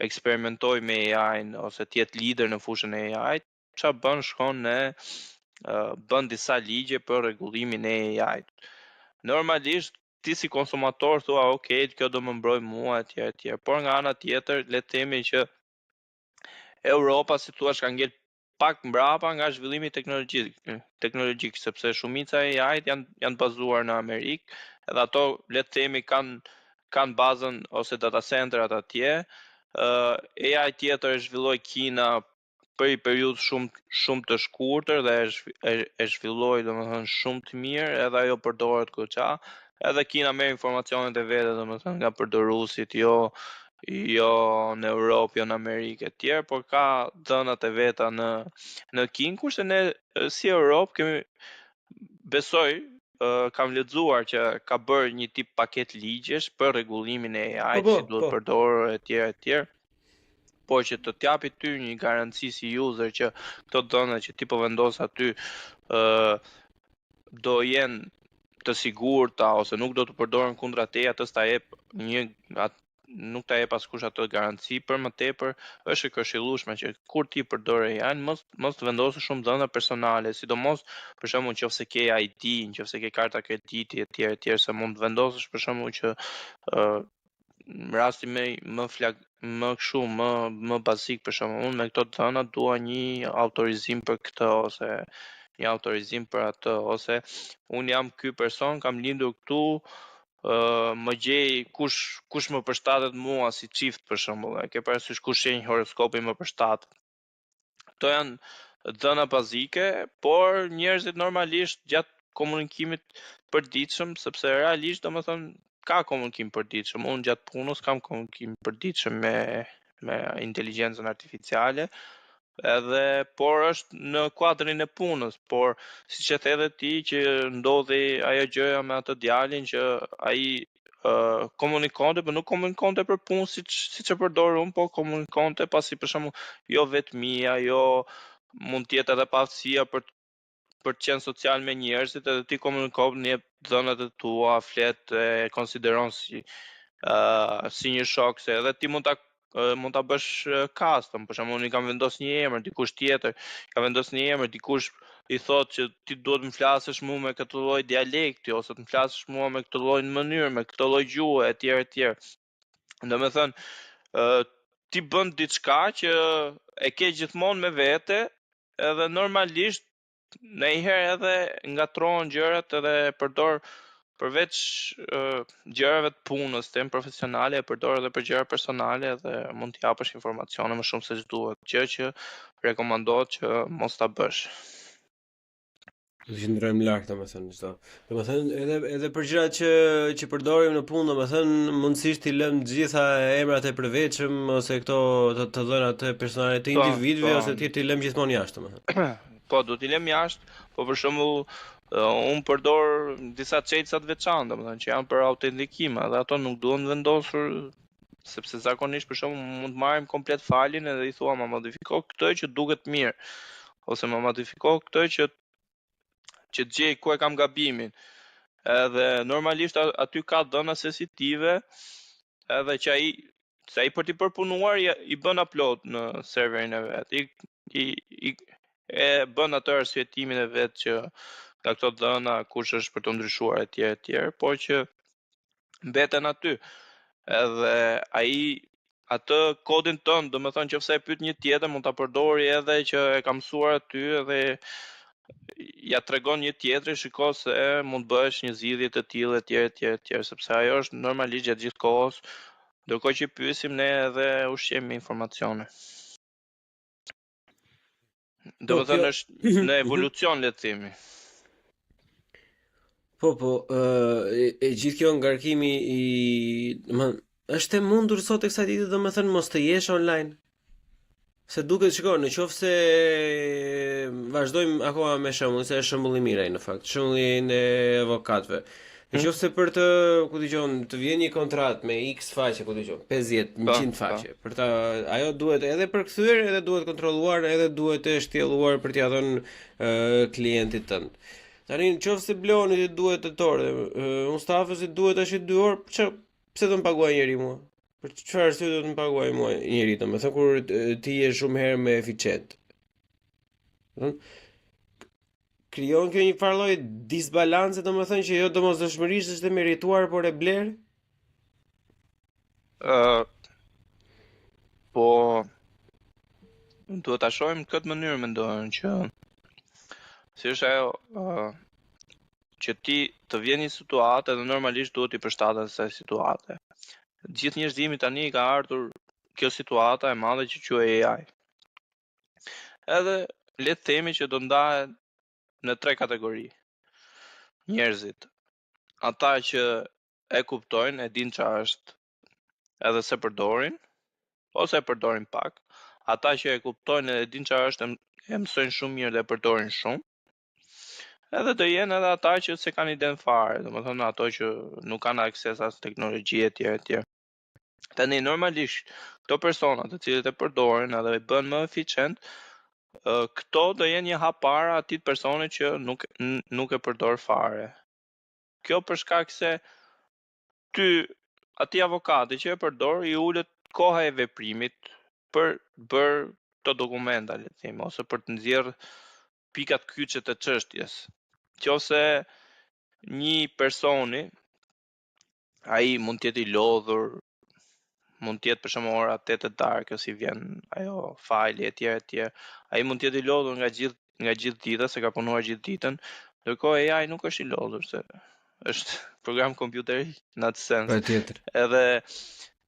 eksperimentoj me AI-n ose të jetë lider në fushën e AI-t, çfarë bën shkon në bën disa ligje për rregullimin e AI-t. Normalisht ti si konsumator thua, ok, kjo do më mbroj mua etj. Por nga ana tjetër, le të themi që Europa, si thua, ka ngel pak mbrapa nga zhvillimi teknologjik, sepse shumica e AI-t janë bazuar në Amerikë, edhe ato le të themi kanë bazën ose data centrat atje. AI tjetër e zhvilloi Kina për një periudhë shumë të shkurtër dhe e zhvilloi domethënë shumë të mirë, edhe ajo përdoret goxha, edhe Kina merr informacionet e veta domethënë nga përdoruesit, jo në Europë, jo në Amerikë e tjerë, por ka dhënat e veta në Kinë, kurse ne si Europë besoj, kam lexuar që ka bërë një tip paket ligjesh për rregullimin e AI-t, si duhet përdorur etj. Por që të t'japi ty një garanci si user që këto dhëna që ti po vendos aty do jenë të sigurta ose nuk do të përdoren kundra teje, atë s'ta jep nuk ta jep askush atë garanci për më tepër, është e këshillueshme që kur ti përdor AI mos të vendosësh shumë dhëna personale, sidomos për shembull nëse ke ID, nëse ke karta krediti etj, se mund të vendosësh për shembull që rasti më kështu, më bazik për shembull, unë me këto dhëna dua një autorizim për këtë ose një autorizim për atë, ose unë jam ky person, kam lindur këtu, më gjej kush më përshtatet mua si çift për shembull, e ke parasysh kush shenjë horoskopi më përshtatet. Këto janë dhëna bazike, por njerëzit normalisht gjatë komunikimit përditshëm, sepse realisht domethënë ka komunikim përditshëm. Unë gjatë punës kam komunikim përditshëm me inteligjencën artificiale, por është në kuadrin e punës, por siç e the edhe ti që ndodhi ajo gjëja me atë djalin që ai komunikonte, por nuk komunikonte për punë siç e përdor unë, po komunikonte pasi për shembull jo vetmia, jo mund të jetë edhe pafësia për të qenë social me njerëzit, edhe ti komunikon në dhënat e tua, flet, e konsideron si një shok, se edhe ti mund ta bësh custom, për shembull unë kam vendos një emër, dikush tjetër ka vendos një emër, dikush i thot që ti duhet të më flasësh mua me këtë lloj dialekti ose të më flasësh mua me këtë lloj mënyrë, me këtë lloj gjuhë etj. Domethënë ti bën diçka që e ke gjithmonë me vete, edhe normalisht ndonjëherë edhe ngatrohen gjërat edhe përdor përveç gjërave të punës, tem profesionale, e përdor edhe për gjëra personale dhe mund të japësh informacione më shumë se ç'duhet, gjë që rekomandohet që mos ta bësh. Do të ndrojmë lart domethënë çdo. Domethënë edhe për gjërat që përdorim në punë, domethënë mundësisht i lëm të gjitha emrat e përveçëm ose këto të dhënat e personale të individëve ose ti lëm gjithmonë jashtë domethënë. Po, do t'i lëm jashtë, po për shembull unë përdor disa çelësa të veçanta, domethënë që janë për autentikim, dhe ato nuk duhen vendosur sepse zakonisht për shembull mund të marrim komplet falin edhe i thua ma modifiko këtë që duket mirë, ose ma modifiko këtë që të gjej ku e kam gabimin. Edhe normalisht aty ka dhëna sensitive, edhe që ai për t'i përpunuar i bën upload në serverin e vet. E bën atë arsyetimin e vet që nga këto dhëna kush është për të ndryshuar etj, por që mbeten aty. Edhe ai atë kodin tënd, domethënë nëse e pyet një tjetër mund ta përdori edhe që e ka mësuar aty edhe ja tregon një tjetri, shiko se mund bëhesh një zgjidhje të tillë etj, sepse ajo është normalisht gjatë gjithë kohës, ndërkohë që pyesim ne edhe ushqejmë me informacione. Domethënë është në evolucion, le të themi. Po, e gjithë kjo ngarkimi është e mundur sot e kësaj dite domethënë mos të jesh online. Se duket, shiko, në qoftë se vazhdojmë akoma me shembull, se është shembull i mirë ai në fakt, shembullin e avokatëve. Në qoftë se për të, ku dijon, të vjen një kontratë me X faqe, ku dijon, 50, 100 faqe. Për ta, ajo duhet edhe përkthyer, edhe duhet kontrolluar, edhe duhet të shtjelluar për t'ia dhënë klientit tënd. Tani nëse blonit i duhet të torë, unë stafës i duhet tash 2 orë, pse do të më paguaj njëri mua? Për çfarë arsye do të më paguaj mua njëri, domethënë kur ti je shumë herë më eficient. Krijon kjo një farë lloj disbalance, domethënë që jo domosdoshmërisht është e merituar, por e bler? Po duhet ta shohim këtë mënyrë, mendojnë që si është ajo që ti të vjen një situatë dhe normalisht duhet i përshtatet asaj situate. Gjithë njerëzimi tani ka ardhur kjo situata e madhe që quhet AI. Edhe le të themi që do ndahen në 3 kategori. Njerëzit, ata që e kuptojnë, e dinë çfarë është, edhe se përdorin, ose e përdorin pak. Ata që e kuptojnë edhe dinë çfarë është, e mësojnë shumë mirë dhe e përdorin shumë. Edhe do jenë edhe ata që se kanë iden fare, domethënë ato që nuk kanë akses as teknologji etj. Tani normalisht këto persona të cilët e përdorin edhe e bën më eficient, këto do jenë një hap para atij personi që nuk e përdor fare. Kjo për shkak se ty atij avokati që e përdor i ulet koha e veprimit për bërë këto dokumenta, le të themi, ose për të nxjerrë pikat kyçe të çështjes. Qose një personi ai mund të jetë i lodhur, mund të jetë për shembull ora 8 e darkës si vjen ajo fajli etj. Ai mund të jetë i lodhur nga gjithë dita, se ka punuar gjithë ditën, ndërkohë AI nuk është i lodhur se është program kompjuteri në atë sens. Patjetër. Edhe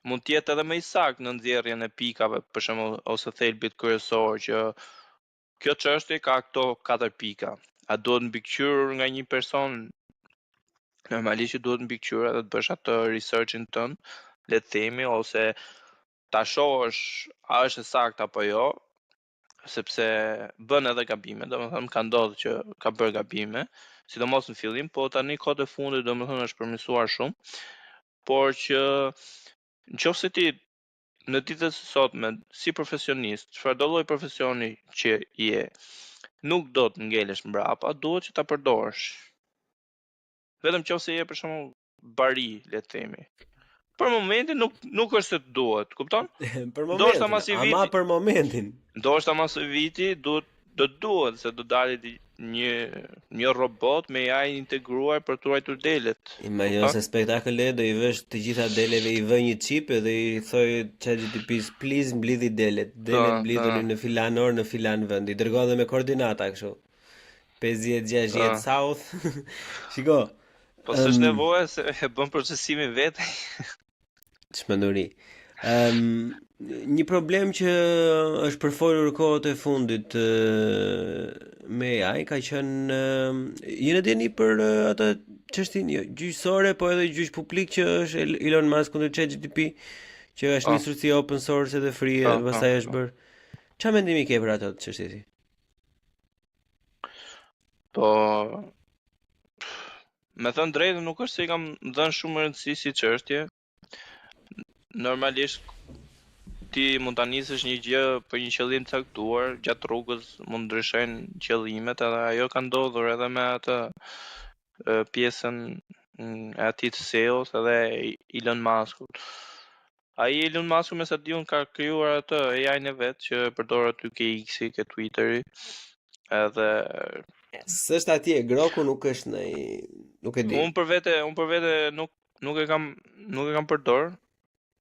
mund të jetë edhe më i saktë në nxjerrjen e pikave, për shembull, ose thelbit kryesor që kjo çështje ka këto 4 pika. A duhet mbikëqyrur nga një person? Normalisht që duhet mbikëqyrur edhe të bësh atë researchin tënd, le të themi, ose ta shohësh a është e saktë apo jo, sepse bën edhe gabime, domethënë ka ndodhur që ka bërë gabime, sidomos në fillim, po tani kohët e fundit domethënë është përmirësuar shumë, por që nëse ti në ditët e sotme si profesionist, çfarëdo lloj profesioni që je, nuk do të ngelesh mbrapa, duhet që ta përdorësh. Vetëm nëse je për shembull bari, le të themi. Për momentin nuk është se duhet, kupton? Për Ndoshta momentin, mas i ama viti, për momentin. ndoshta mas i viti duhet se do dalet një robot me AI integruar për të ruajtur delet. Imagjino se spektakël do i vësh të gjitha deleve, i vë një chip dhe i thoj ChatGPT-s please mblidhi delet. Delet mblidhuni në filan orë në filan vend. I dërgon dhe me koordinata kështu. 50-60 South. Shiko. Po s'është nevojë se e bën procesimin vetë. Çmenduri. Një problem që është përfolur kohët e fundit me AI ka qenë jeni dini për atë çështjen gjyqësore, po edhe gjyq publik që është Elon Musk kundër ChatGPT, që është nisur si open source edhe free dhe pastaj është bërë. Çfarë mendimi ke për atë çështje ti? Po me thënë drejtën nuk është se i kam dhënë shumë rëndësi si çështje. Normalisht ti mund ta nisësh një gjë për një qëllim të caktuar, gjatë rrugës mund ndryshojnë qëllimet, edhe ajo ka ndodhur edhe me atë pjesën e atij të SEO-s edhe Elon Muskut. Ai Elon Musk me sa diun ka krijuar atë AI-n e vet që përdor aty ke X-i, ke Twitteri. Edhe s'është atje, Groku nuk është nuk e di. Unë për vete nuk e kam përdor.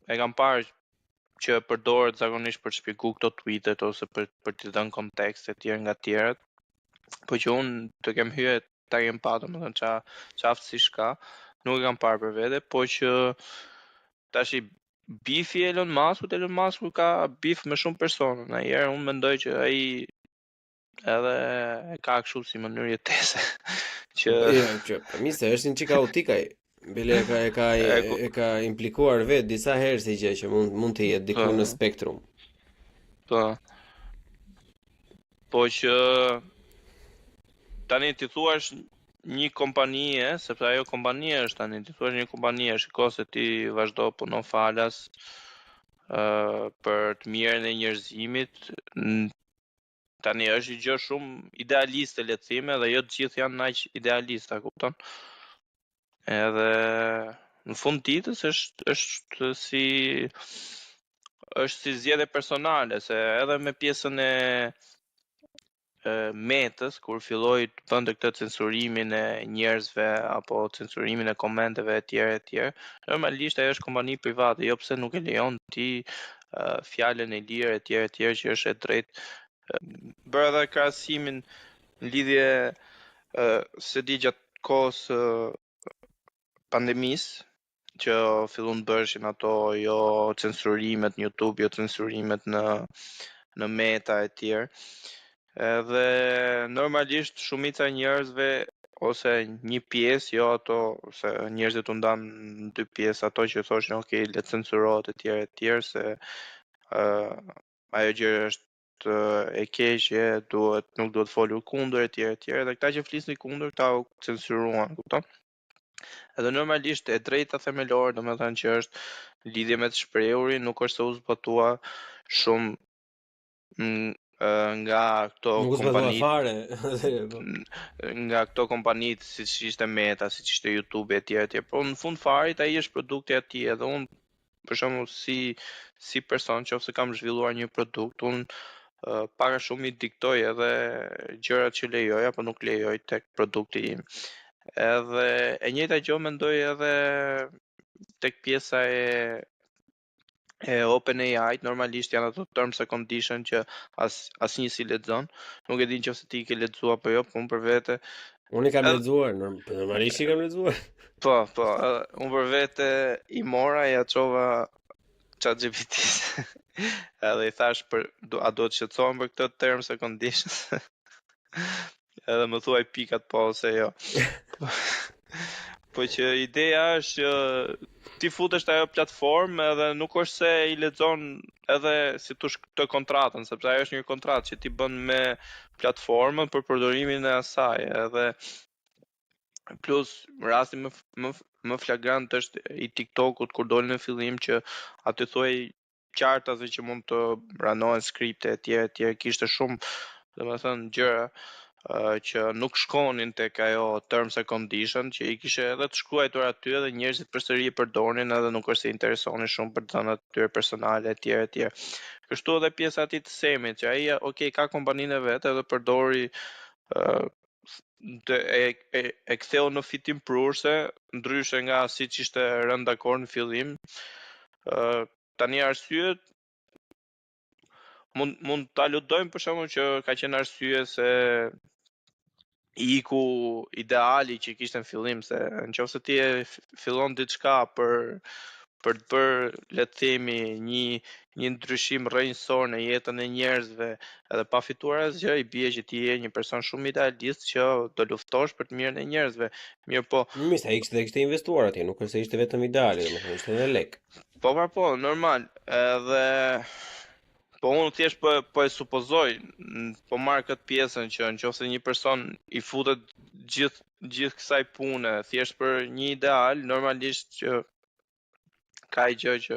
E kam parë që përdoret zakonisht për të shpjeguar këto tweetet ose për të dhënë kontekste të tjerë nga të tjerët. Po që unë të kem hyrë ta kem pa, domethënë ç'a aftësish ka, nuk e kam parë për vete, po që tash bifi Elon Musk ka bif me shumë persona. Njëherë unë mendoj që ai edhe e ka kështu si mënyrë jetese që për mi se është një çik kaotik ai. Bile e ka implikuar vet disa herë si gjë që mund të jetë diku në spektrum. Po që tani ti thuash një kompanie, sepse ajo kompanie është tani, ti thuash një kompanie, shiko se ti vazhdo punon falas për të mirën e njerëzimit. Tani është një gjë shumë idealiste, le të themi, dhe jo të gjithë janë aq idealista, kupton? Edhe në fund ditës është si zgjedhje personale, se edhe me pjesën e Metës, kur filloi të bënte këtë censurimin e njerëzve apo censurimin e komenteve etj, normalisht ajo është kompani private, jo pse nuk e lejon ti fjalën e lirë etj që është e drejtë. Bëra edhe krahasimin në lidhje se di gjatë kohës pandemisë që fillon të bërshin ato jo censurimet në YouTube, jo censurimet në Meta etj. Edhe normalisht shumica e njerëzve ose një pjesë, jo ato se njerëzit u ndan në dy pjesë, ato që thoshin ok, le të censurohet etj, se ajo gjë është e keqe, nuk duhet folur kundër etj etj, dhe këta që flisnin kundër këta u censuruan, kupton? Edhe normalisht e drejta themelore, domethënë që është lidhje me të shprehurin, nuk është se u zbatua shumë nga këto Nuk u zbatua kompanitë fare. nga këto kompanitë siç ishte Meta, siç ishte YouTube etj etj. Po në fund farit ai është produkti i atij, edhe unë për shembull si person nëse kam zhvilluar një produkt, unë pak a shumë i diktoj edhe gjërat që lejoj apo nuk lejoj tek produkti im. Edhe e njëjta gjë mendoj edhe tek pjesa e OpenAI, normalisht janë ato terms and condition që asnjë si lexon. Nuk e di nëse ti i ke lexuar apo jo, po unë për vete Unë i kam lexuar, normalisht i kam lexuar. po, unë për vete i mora ja çova ChatGPT-s. Edhe i thash a do të shqetësohem për këtë terms and conditions? Edhe më thuaj pikat po ose jo. Po që ideja është që ti futesh te ajo platformë edhe nuk është se i lexon edhe si thosh këtë kontratën, sepse ajo është një kontratë që ti bën me platformën për përdorimin e asaj, edhe plus rasti më flagrant është i TikTokut kur doli në fillim që aty thuaj qartave që mund të ranohen skripte etj etj, kishte shumë domethënë gjëra që nuk shkonin tek ajo terms and condition që i kishe edhe të shkruar aty edhe njerëzit përsëri e përdornin edhe nuk është se interesonin shumë për dhënat e tyre personale etj etj. Kështu edhe pjesa e të semit që ai okay ka kompaninë e vet edhe përdori e ktheu në fitim prurse, ndryshe nga siç ishte rënë dakord në fillim. Tani arsyet mund ta ludojmë për shkakun që ka qenë arsye se iku ideali që kishte në fillim, se nëse ti fillon diçka për të bërë, le të themi, një ndryshim rrënjësor në jetën e njerëzve, edhe pa fituar asgjë, i bie që ti je një person shumë idealist që do luftosh për të mirën e njerëzve. Mirë po. Mirë, ai kishte investuar atje, nuk është se ishte vetëm ideali, domethënë ishte edhe lek. Po, normal. Edhe po unë thjesht po e supozoj, po marr këtë pjesën që nëse një person i futet gjithë kësaj pune thjesht për një ideal, normalisht që ka gjë që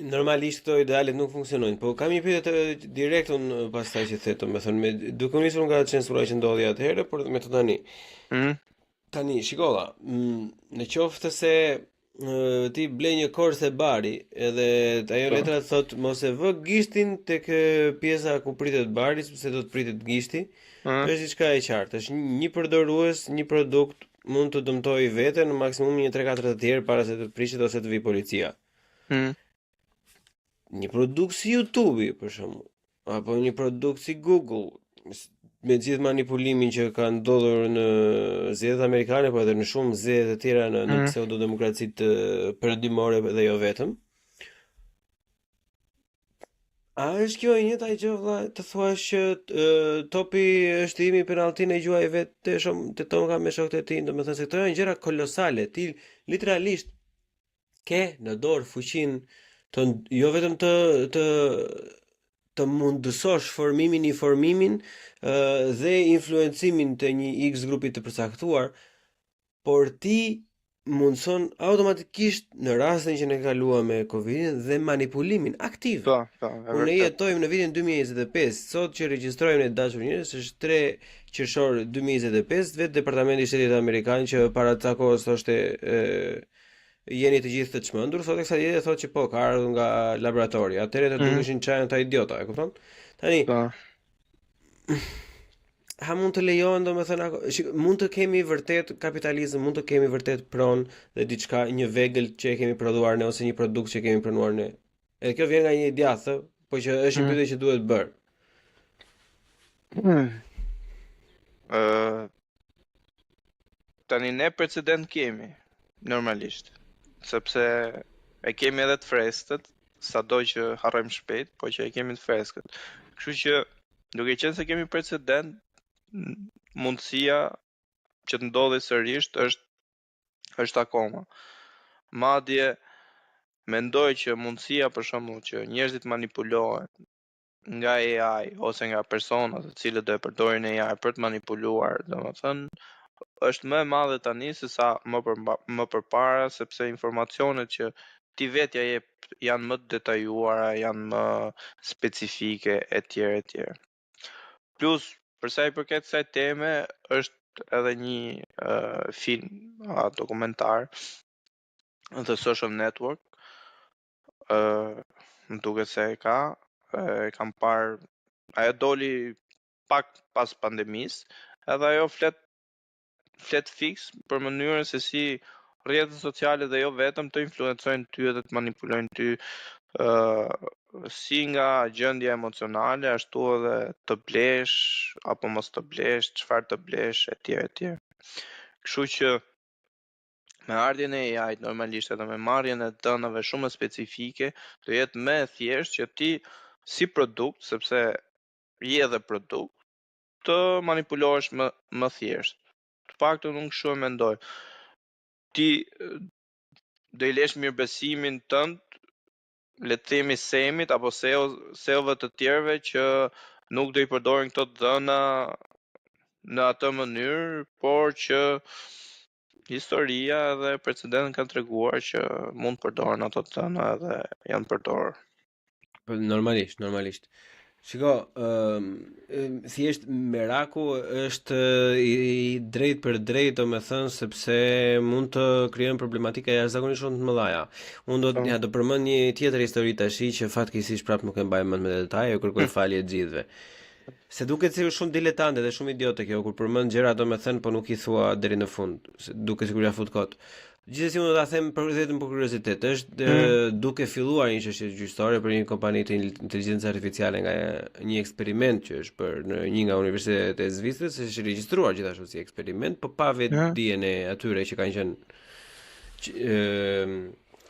normalisht këto idealet nuk funksionojnë, po kam një pyetje direkt unë pastaj që the, domethënë duke u nisur nga censura që ndodhi atëherë, por me të tani. Tani, shikolla, në qoftë se ti ble një korse bari edhe ajo letra thot mos e vë gishtin tek pjesa ku pritet bari sepse do të pritet gishti. Është diçka e qartë, është një përdorues, një produkt mund të dëmtojë veten në maksimum një 3-4 të tjerë para se të prishet ose të vi policia. Një produkt si YouTube, për shembull, apo një produkt si Google, me gjithë manipulimin që ka ndodhur në zgjedhjet amerikane, po edhe në shumë zgjedhje të tjera në pseudodemokracitë perëndimore dhe jo vetëm. A është kjo e njëjta gjë vëlla, të thuash që topi është imi, penalltin e gjuaj vetë të tonga me shokët e tij, domethënë se këto janë gjëra kolosale. Ti literalisht ke në dorë fuqinë jo vetëm të mundësosh formimin, informimin dhe influencimin të një X grupi të përcaktuar, por ti mundson automatikisht në rastin që ne kaluam me Covidin dhe manipulimin aktiv. Ne jetojmë në vitin 2025, sot që regjistrojmë ne dashur njerëz është 3 qershor 2025, vetë Departamenti i Shtetit Amerikan që para ca kohës thoshte jeni të gjithë të çmendur, sot e kësaj ditë thotë që po ka ardhur nga laboratori. Atëherë të dukeshin çajën ta idiota, e kupton? Tani ha mund të lejohen, domethënë, mund të kemi vërtet kapitalizëm, mund të kemi vërtet pronë dhe diçka, një vegël që e kemi prodhuar ne ose një produkt që kemi pranuar ne. Edhe kjo vjen nga një djathë, po që është një pyetje që duhet bërë. Tani ne precedent kemi, normalisht, sepse e kemi edhe të freskët, sado që harrojmë shpejt, po që e kemi të freskët. Kështu që duke qenë se kemi precedent, mundësia që të ndodhi sërish është akoma. Madje mendoj që mundësia për shembull që njerëzit manipulohen nga AI ose nga personat të cilët do e përdorin AI për të manipuluar, domethënë është më e madhe tani se sa më përpara, sepse informacionet që ti vetë ja jep janë më të detajuara, janë më specifike etj etj. Plus, për sa i përket kësaj teme, është edhe një film dokumentar The Social Network. Më duket se e kam parë, ajo doli pak pas pandemisë, edhe ajo flet fix për mënyrën se si rrjetet sociale dhe jo vetëm të influencojnë ty edhe të manipulojnë ty si nga gjendja emocionale, ashtu edhe të blesh apo mos të blesh, çfarë të blesh etj etj. Kështu që me ardhjen e AI normalisht edhe me marrjen e dënave shumë specifike, do jetë më e thjeshtë që ti si produkt, sepse je edhe produkt, të manipulohesh më thjesht. Të paktën unë kështu e mendoj. Ti do i lesh mirëbesimin tënd, le të themi semit apo SEO-ve të tjerëve që nuk do i përdorin këto dhëna në atë mënyrë, por që historia dhe precedenti kanë treguar që mund të përdoren ato dhëna edhe janë përdorur. Normalisht. Shiko, thjesht Meraku është i drejt për drejt, domethënë, sepse mund të krijojnë problematika jashtëzakonisht shumë të mëdha. Unë do përmend një tjetër histori tash që fatkeqësisht prapë nuk e mbaj mend me detaje, ju kërkoj falje të gjithëve. Se duket si shumë diletante dhe shumë idiote kjo kur përmend gjëra domethënë po nuk i thua deri në fund. Duket sikur ja fut kot. Gjithsesi unë do ta them për vetëm për kuriozitet, është duke filluar një çështje gjyqësore për një kompani të inteligjencës artificiale nga një eksperiment që është për në një nga universitetet e Zvicrës, është regjistruar gjithashtu si eksperiment, po pa vetdijen e atyre që kanë qenë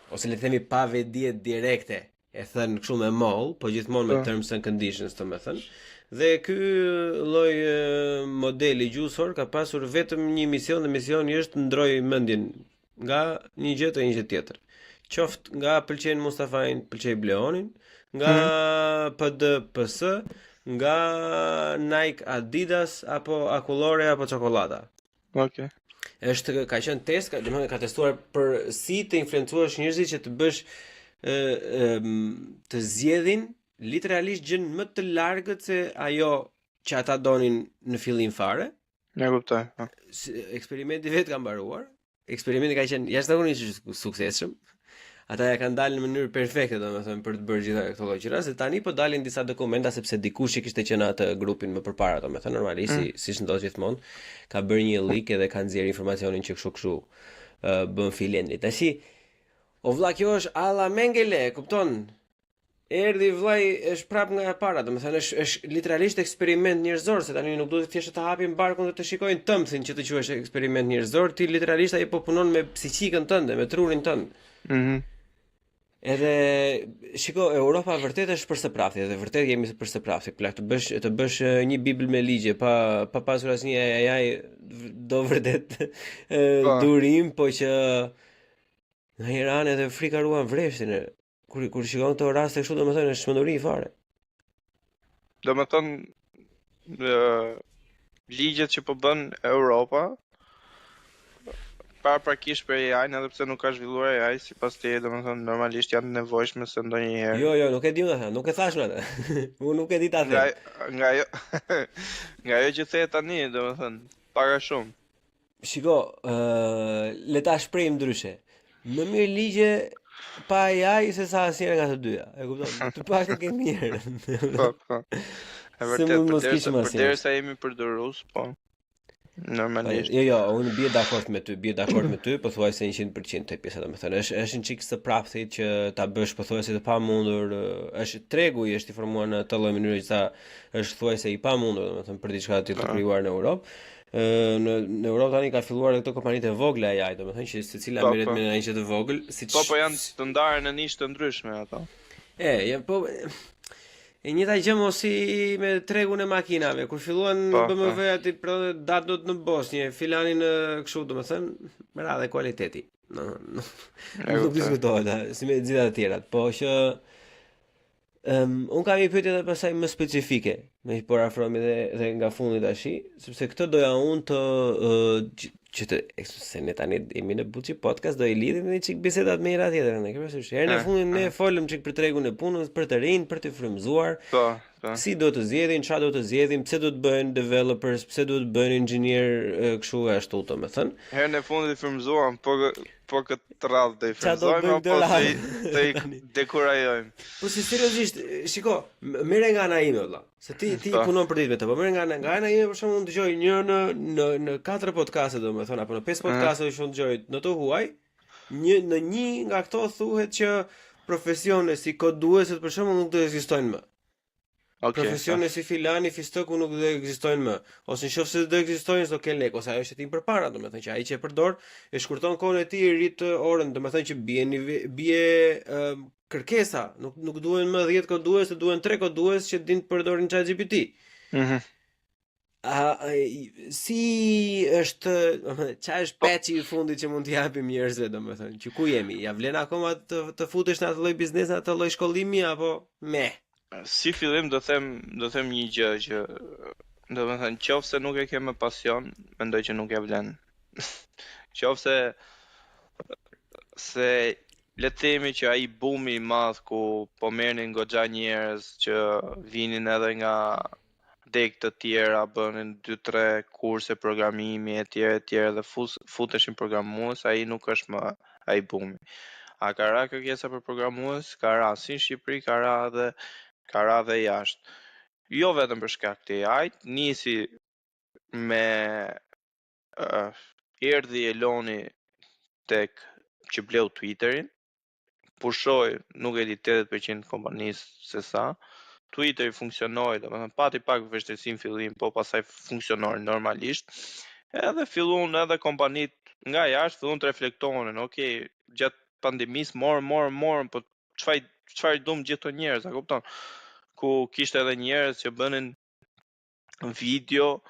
ose le të themi pa vetdije direkte, e thënë kështu me moll, po gjithmonë me terms and conditions, domethënë. Dhe ky lloj modeli gjuhësor ka pasur vetëm një mision dhe misioni është të ndrojë mendjen nga një gjë te një gjë tjetër. Qoftë nga pëlqen Mustafajin, pëlqej Bleonin, nga PDPS, nga Nike, Adidas apo Akullore apo çokolada. Okej. Ka qenë test, domethënë ka testuar për si të influencosh njerëzit që të bësh të zgjedhin literalisht gjën më të largët se ajo që ata donin në fillim fare. Ja kuptoj. Eksperimenti vetë ka mbaruar. Eksperimenti ka qenë jashtëzakonisht suksesshëm. Ata ja kanë dalë në mënyrë perfekte, domethënë, për të bërë gjitha këto lloj. Se tani po dalin disa dokumenta sepse dikush i kishte qenë atë grupin më përpara, domethënë normalisht siç ndodh gjithmonë, ka bërë një leak edhe ka nxjerrë informacionin që kështu bën filendri. Tashi o vlla, kjo është alla Mengele, kupton? Erdhi vllai është prap nga e para, domethënë është literalisht eksperiment njerëzor, se tani nuk duhet thjesht të hapin barkun dhe të shikojnë tëmthin që të quhesh eksperiment njerëzor, ti literalisht ai po punon me psiqikën tënde, me trurin tënd. Edhe shiko, Europa vërtet është për së prafti, dhe vërtet jemi për së prafti. Plak të bësh një bibël me ligje pa pasur asnjë AI do vërtet durim, po që në Iran edhe frikaruan vreshtin. Kur shikon këto raste kështu, domethënë është çmenduri fare. Domethënë ligjet që po bën Europa paraprakisht për AI-n, edhe pse nuk ka zhvilluar AI sipas teje, domethënë normalisht janë të nevojshme se ndonjëherë. Jo, nuk e di unë atë, nuk e thash më atë. Unë nuk e di ta them. Nga ajo që the tani, domethënë, para shumë. Shiko, le ta shprehim ndryshe. Më mirë ligje pa AI se sa asnjëra nga të dyja. E kupton? Të paktën ke mirë. Po. E vërtet, përderisa jemi përdorues, po. Normalisht. Jo, unë bie dakord me ty, pothuajse 100% te pjesa, domethënë është një çik së prapthit që ta bësh pothuajse të pamundur, është tregu i është i formuar në atë lloj mënyre që është thuajse i pamundur, domethënë për diçka të krijuar në Europë. Në Europë tani ka filluar këto kompanitë e vogla AI, domethënë që secila merret me një gjë të vogël, siç po janë të ndarë në nishë të ndryshme ato. E njëjta gjë mos si me tregun e makinave, kur filluan BMW-ja ti datot në Bosnjë, filani në kështu, domethënë, me radhë kualiteti. Nuk diskutohet, si me gjitha të tjerat, po që Unë kam një pyetje edhe pasaj më specifike, me por afrohemi dhe nga fundi tash, sepse këtë doja unë të që të se ne tani jemi në Buçi Podcast, do i lidhim një çik bisedat me njëra tjetrën. Ne kemi parasysh. Herën e fundit ne folëm çik për tregun e punës, për të rinj, për të frymzuar. Po. Si do të zgjedhin, çfarë do të zgjedhin, pse do të bëhen developers, pse do të bëhen inxhinier kështu e ashtu, domethënë. Herën e fundit i frymzuam, po këtë radhë do i frymzojmë apo të i dekurajojmë. Po si seriozisht, shiko, merre nga ana ime vëlla. Se ti punon për ditë me të, po merre nga ana ime për shembull unë dëgjoj një në 4 podcaste domethënë apo në 5 podcaste që unë dëgjoj në të huaj, në një nga këto thuhet që profesione si koduesit për shembull nuk do të ekzistojnë më. Profesione si filani, fistoku nuk do të ekzistojnë më. Ose nëse do ekzistojnë s'do kenë lek, ose ajo është tim përpara, domethënë që ai që e përdor e shkurton kohën e tij, rrit orën, domethënë që bie kërkesa, nuk duhen më 10 kodues, se duhen 3 kodues që din të përdorin ChatGPT. Si është, çfarë është peçi i fundit që mund t'i japim njerëzve, domethënë, që ku jemi? Ja vlen akoma të futesh në atë lloj biznesi, atë lloj shkollimi apo me? Si fillim do them një gjë që domethënë qofse nuk e ke me pasion, mendoj që nuk e vlen. Qofse se le të themi që ai bumi i madh ku po merrnin goxha njerëz që vinin edhe nga deg të tjera, bënin 2-3 kurse programimi etj dhe futeshin programues, ai nuk është më ai bumi. A ka ra kërkesa për programues? Ka ra si në Shqipëri, ka ra dhe jashtë. Jo vetëm për shkak të AI-t, nisi me erdhi Eloni tek që bleu Twitterin, pushoi, nuk e di 80% kompanisë se sa. Twitteri funksionoi, domethënë pati pak vështirësi në fillim, po pastaj funksionoi normalisht. Edhe filluan edhe kompanitë nga jashtë fillon të reflektonin, okay, gjatë pandemisë morën, po çfarë duam gjithë të njerëz, a kupton? Ku kishte edhe njerëz që bënin video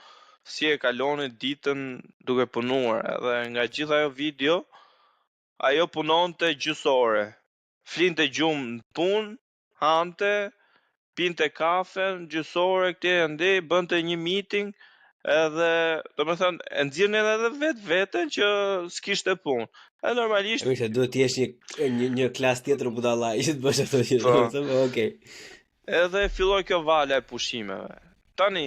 si e kalonin ditën duke punuar, edhe nga gjithë ajo video ajo punonte gjysore. Flinte gjumë në punë, hante, pinte kafe, gjysore, këtej ande, bënte një meeting, edhe domethënë e nxirrnin edhe veten që s'kishte punë. Edhe normalisht Mirë, duhet të jesh një klasë tjetër budallaj që të bësh ato gjë, domethënë, okay. Edhe filloi kjo vala e pushimeve. Tani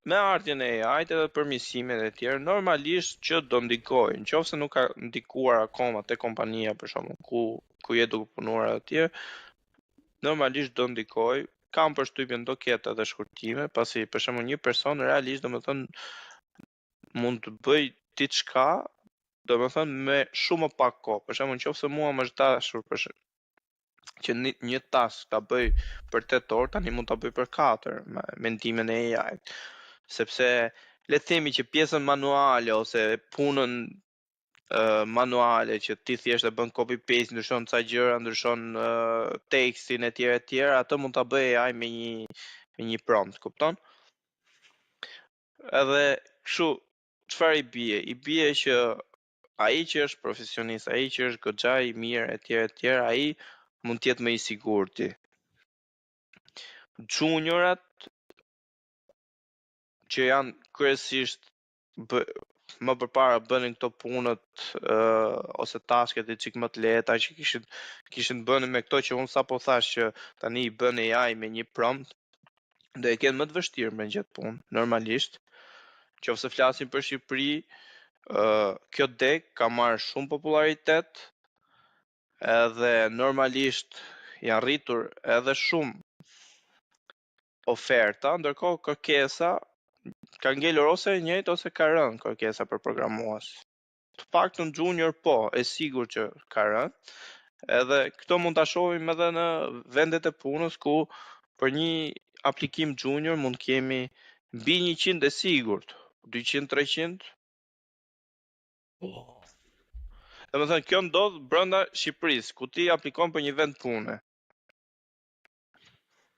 me ardhjen e AI-t edhe përmirësimet e tjera, normalisht që do ndikojë. Nëse nuk ka ndikuar akoma te kompania për shembull ku je duke punuar atje, normalisht do ndikojë. Kam përshtypjen do ketë edhe shkurtime, pasi për shembull një person realisht domethënë mund të bëj diçka, domethënë me shumë më pak kohë. Për shembull, nëse mua më është dashur që një task ta bëj për 8 orë, tani mund ta bëj për 4 me mendimin e AI-t. Sepse le të themi që pjesën manuale ose punën manuale që ti thjesht e bën copy paste, ndryshon ca gjëra, ndryshon tekstin etj, atë mund ta bëj AI me një prompt, kupton? Edhe kështu, çfarë i bie? I bie që ai që është profesionist, ai që është goxha i mirë etj, ai mund të jetë më i sigurt. Juniorat që janë kryesisht më përpara bënin këto punët ose tasket e çik më të lehta që kishin bënë me këto që unë sapo thash që tani i bën AI me një prompt, do e kenë më të vështirë me gjetë punë, normalisht. Nëse flasim për Shqipëri, kjo deg ka marrë shumë popularitet, edhe normalisht janë rritur edhe shumë oferta, ndërkohë kërkesa ka ngelur ose e njëjtë ose ka rënë kërkesa për programues. Të paktën junior po, e sigurt që ka rënë. Edhe këto mund ta shohim edhe në vendet e punës ku për një aplikim junior mund kemi mbi 100 e sigurt, 200-300. Domethënë kjo ndodh brenda Shqipërisë, ku ti aplikon për një vend pune.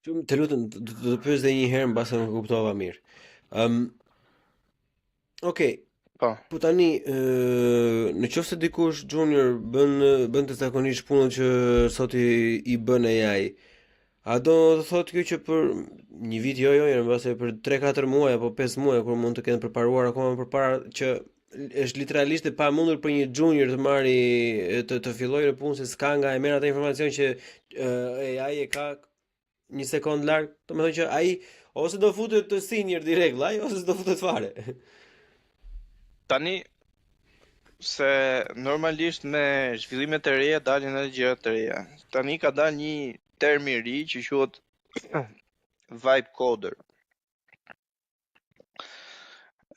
Të lutem, do të pyes edhe një herë mbase nuk kuptova mirë. Okay. Po tani, nëse dikush junior bën të zakonisht punën që sot i bën AI, A do të thotë kjo që për një vit jo, mbase për 3-4 muaj apo 5 muaj kur mund të kenë përparuar akoma përpara që është literalisht e pamundur për një junior të marri të fillojë në punë se s'ka nga e merr atë informacion që AI e ka një sekond larg, domethënë që ai ose do futet të senior direkt vllai ose s'do futet fare. Tani se normalisht me zhvillimet e reja dalin edhe gjëra të reja. Tani ka dalë një term i ri që quhet vibe coder.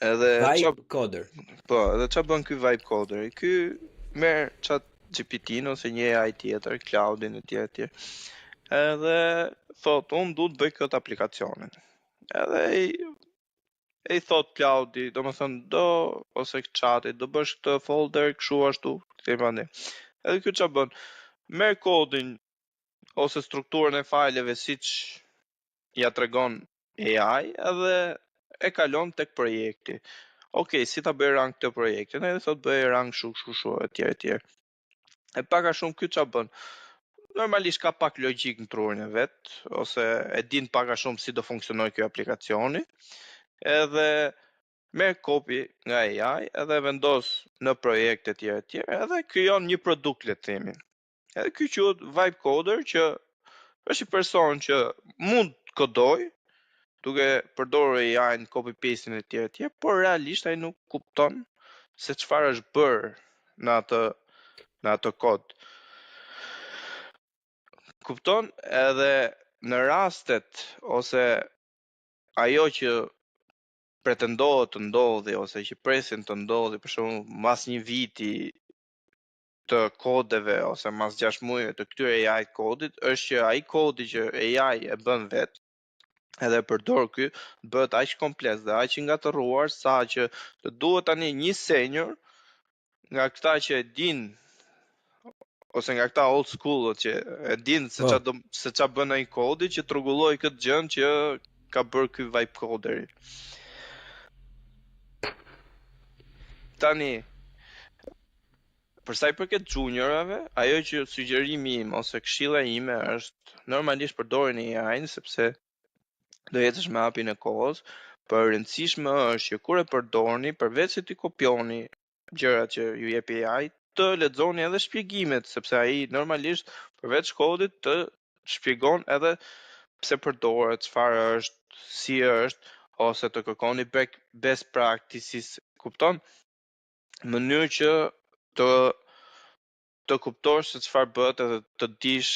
Edhe Vibe coder. Po, edhe ç'a bën ky vibe coder? Ky merr chat GPT-n ose një AI tjetër, cloudin e tjetër. Edhe thot, unë du të bëj këtë aplikacionin. Edhe i thot Cloudi, do më thënë do, ose chati, do bësh këtë folder, këshu ashtu, këtë i mandi. Edhe kjo që bën, merr kodin, ose strukturën e fajleve si që ja tregon AI, edhe e kalon tek projekti. Okej, si ta bëj rang këtë projektin, edhe thot bëj rang shu, e tjerë. E paka shumë kjo që bën, normalisht ka pak logjik në trurin e vet, ose e din paka shumë si do funksionoj kjo aplikacioni, edhe merr kopi nga AI edhe vendos në projekte tjera, edhe krijon një produkt le të themi. Edhe ky quhet vibe coder që është një person që mund të kodoj duke përdorur AI-n, copy paste-in e tjera, por realisht ai nuk kupton se çfarë është bërë në atë kod. Kupton edhe në rastet ose ajo që pretendohet të ndodhi ose që presin të ndodhi për shembull mas një viti të kodeve ose mas 6 muajve të këtyre AI kodit është që ai kodi që AI e bën vet edhe përdor ky bëhet aq kompleks dhe aq i ngatëruar sa që të duhet tani një senior nga këta që e din ose nga këta old school që e din se ç'a bën ai kodi që rregulloj këtë gjën që ka bërë ky vibe coderi. Tani për sa i përket juniorave, ajo që sugjerimi im ose këshilla ime është normalisht përdorini AI-n sepse do jetësh me hapin e kohës, por e rëndësishme është që kur e përdorni, përveç se ti kopjoni gjërat që ju jep AI, të lexoni edhe shpjegimet, sepse ai normalisht përveç kodit të shpjegon edhe pse përdoret, çfarë është, si është, ose të kërkoni best practices, kupton? Në mënyrë që të kuptosh se çfarë bëhet edhe të dish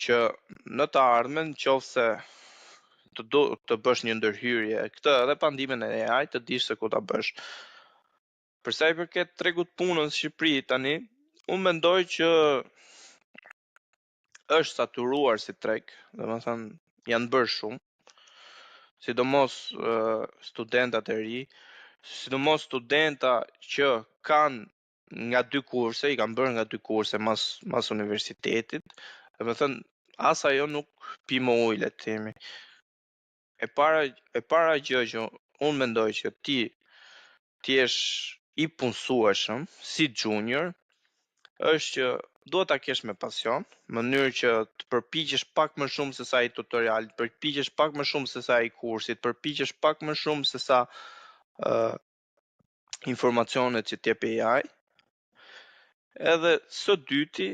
që në të ardhmen nëse të bësh një ndërhyrje, këtë edhe pa ndihmën e AI të dish se ku ta bësh. Për sa i përket tregut punës në Shqipëri tani, unë mendoj që është saturuar si treg, domethënë janë bërë shumë, sidomos studentat e ri, sidomos studenta që kanë nga 2 kurse, i kanë bërë nga 2 kurse mas universitetit, domethënë as ajo nuk pimo ujë le të themi. E para gjë që unë mendoj që ti jesh i punësueshëm si junior është që duhet ta kesh me pasion, në mënyrë që të përpiqesh pak më shumë se sa i tutorialit, të përpiqesh pak më shumë se sa i kursit, të përpiqesh pak më shumë se sa informacionet që t'jep AI. Edhe së dyti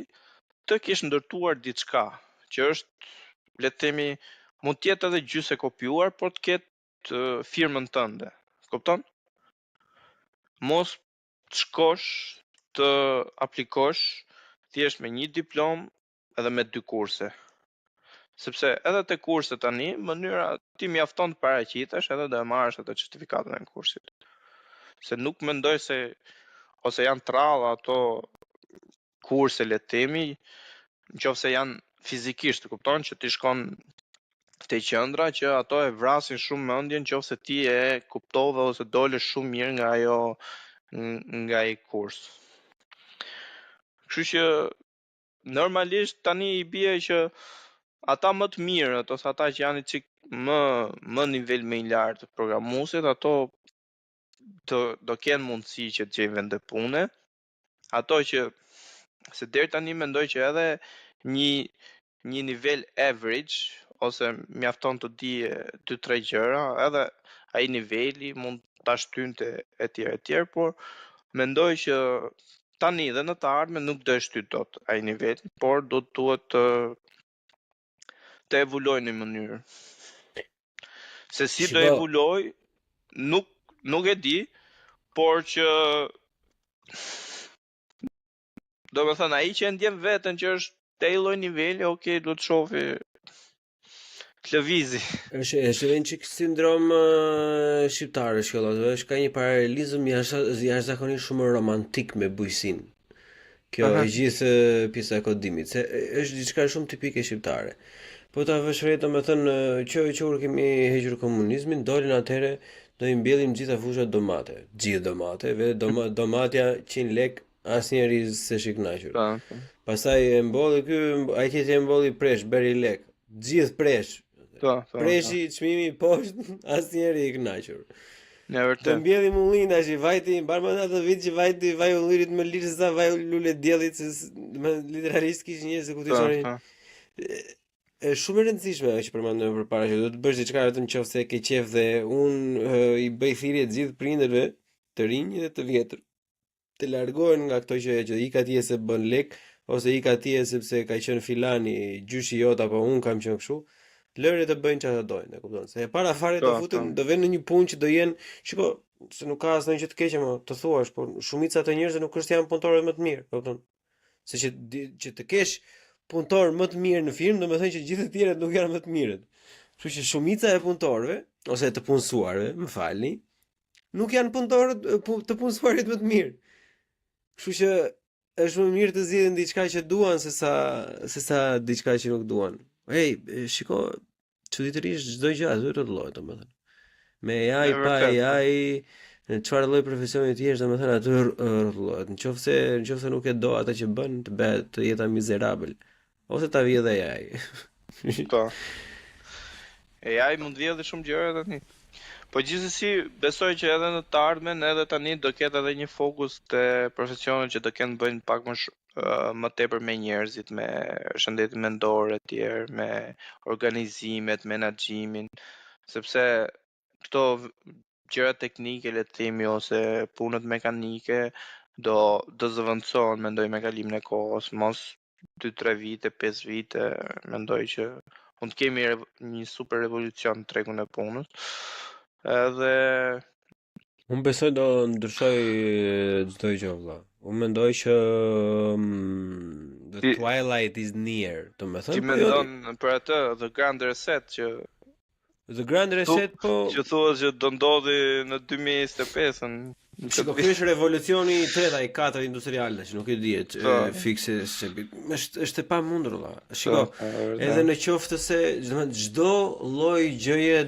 të kesh ndërtuar diçka që është, le të themi, mund të jetë edhe gjysë e kopjuar, por të ketë firmën tënde. Kupton? Mos të shkosh të aplikosh thjesht me një diplomë edhe me 2 kurse. Sepse edhe te kurset tani, mënyra ti mjafton të paraqitesh edhe do e marrësh atë certifikatën e kursit. Se nuk mendoj se ose janë tralla ato kurse le të themi, nëse janë fizikisht, kupton që ti shkon te qendra që ato e vrasin shumë mendjen nëse ti e kuptove ose dole shumë mirë nga ai kurs. Kështu që normalisht tani i bie që ata më të mirët ose ata që janë çik më nivel më i lartë programuesit, ato do kenë mundësi që të gjejnë vende pune. Ato që se deri tani mendoj që edhe një nivel average, ose mjafton të di 2-3 gjëra, edhe ai niveli mund ta shtynte etj, por mendoj që tani dhe në të ardhmen nuk do e shtyt dot ai nivel, por do të duhet të evolojë në mënyrë. Se si do evoloj, nuk e di, por që do me thënë, ai që e ndjen veten që është te ai lloj niveli, okay, do të shofi të lëvizi. Është edhe një çik sindrom shqiptar kjo, është ka një paralelizëm jashtëzakonisht shumë romantik me bujqësinë. Kjo e gjithë pjesa e kodimit, se është diçka shumë tipike shqiptare. Po ta vësh re, domethënë, që kemi hequr komunizmin, dolën atëherë do i mbjellim gjitha fushat domate. Gjithë domate, domatja 100 lek, asnjëri s'e kënaqur. Pastaj e mbolli ky, ai tjetri e mbolli presh, beri lek. Gjithë presh. Preshi, çmimi poshtë, asnjëri i kënaqur. Në vërtet. Të mbjellim ullin tash, vajti, mbar më atë vit që vajti, vaj ullirit më lirë se sa vaj lule diellit, se literalisht kishin njerëz që kujtonin. Është shumë e rëndësishme ajo që përmendëm përpara, që do të bësh diçka vetëm nëse ke qef, dhe unë i bëj thirrje të gjithë prindërve të rinj dhe të vjetër të largohen nga këto që ik atje se bën lek, ose ik atje sepse ka qenë filani gjyshi jot, apo unë kam qenë kështu. Lëre të bëjnë çfarë dojnë, e kupton? Se e para fare do futen, do vënë në një punë që do jenë, shiko, se nuk ka asnjë që të keqe më të thuash, por shumica të njerëzve nuk është janë punëtorë më të mirë, e kupton? Se që të kesh punëtor më të mirë në firmë, domethënë që gjithë të tjerët nuk janë më të mirët. Kështu që shumica e punëtorëve ose të punësuarve, më falni, nuk janë punëtorë të punësuarit më të mirë. Kështu që është më mirë të zgjidhin diçka që duan se sa diçka që nuk duan. Shiko, çuditërisht çdo gjë duhet të lloj, domethënë. Me AI, pa AI, në çfarë lloj profesioni ti jesh, domethënë aty rrotullohet. Nëse nuk e do atë që bën, të bëhet jeta mizerabël. Ose ta vijë dhe AI. Po. AI mund vijë edhe shumë gjëra tani. Po gjithsesi besoj që edhe në të ardhmen, edhe tani do ketë edhe një fokus te profesionet që do kenë bëjnë pak më tepër me njerëzit, me shëndetin mendor e tjerë, me organizimet, menaxhimin, sepse këto gjëra teknike, le të themi, ose punët mekanike do zëvendësohen, mendoj, me kalimin e kohës, mos 2-3 vite, 5 vite, mendoj që mund të kemi një super revolucion në tregun e punës. Edhe unë besoj do ndryshoj çdo gjë, vëlla. Unë mendoj që the twilight is near, domethënë. Ti mendon për atë The Grand Reset që The Grand Reset, po që thuhet që do ndodhi në 2025-ën. Shiko, ky është revolucioni i tretë, i katërt industrial, që nuk e dihet fikse se është e pamundur, vëlla. Shiko, edhe në qoftë se çdo lloj gjëje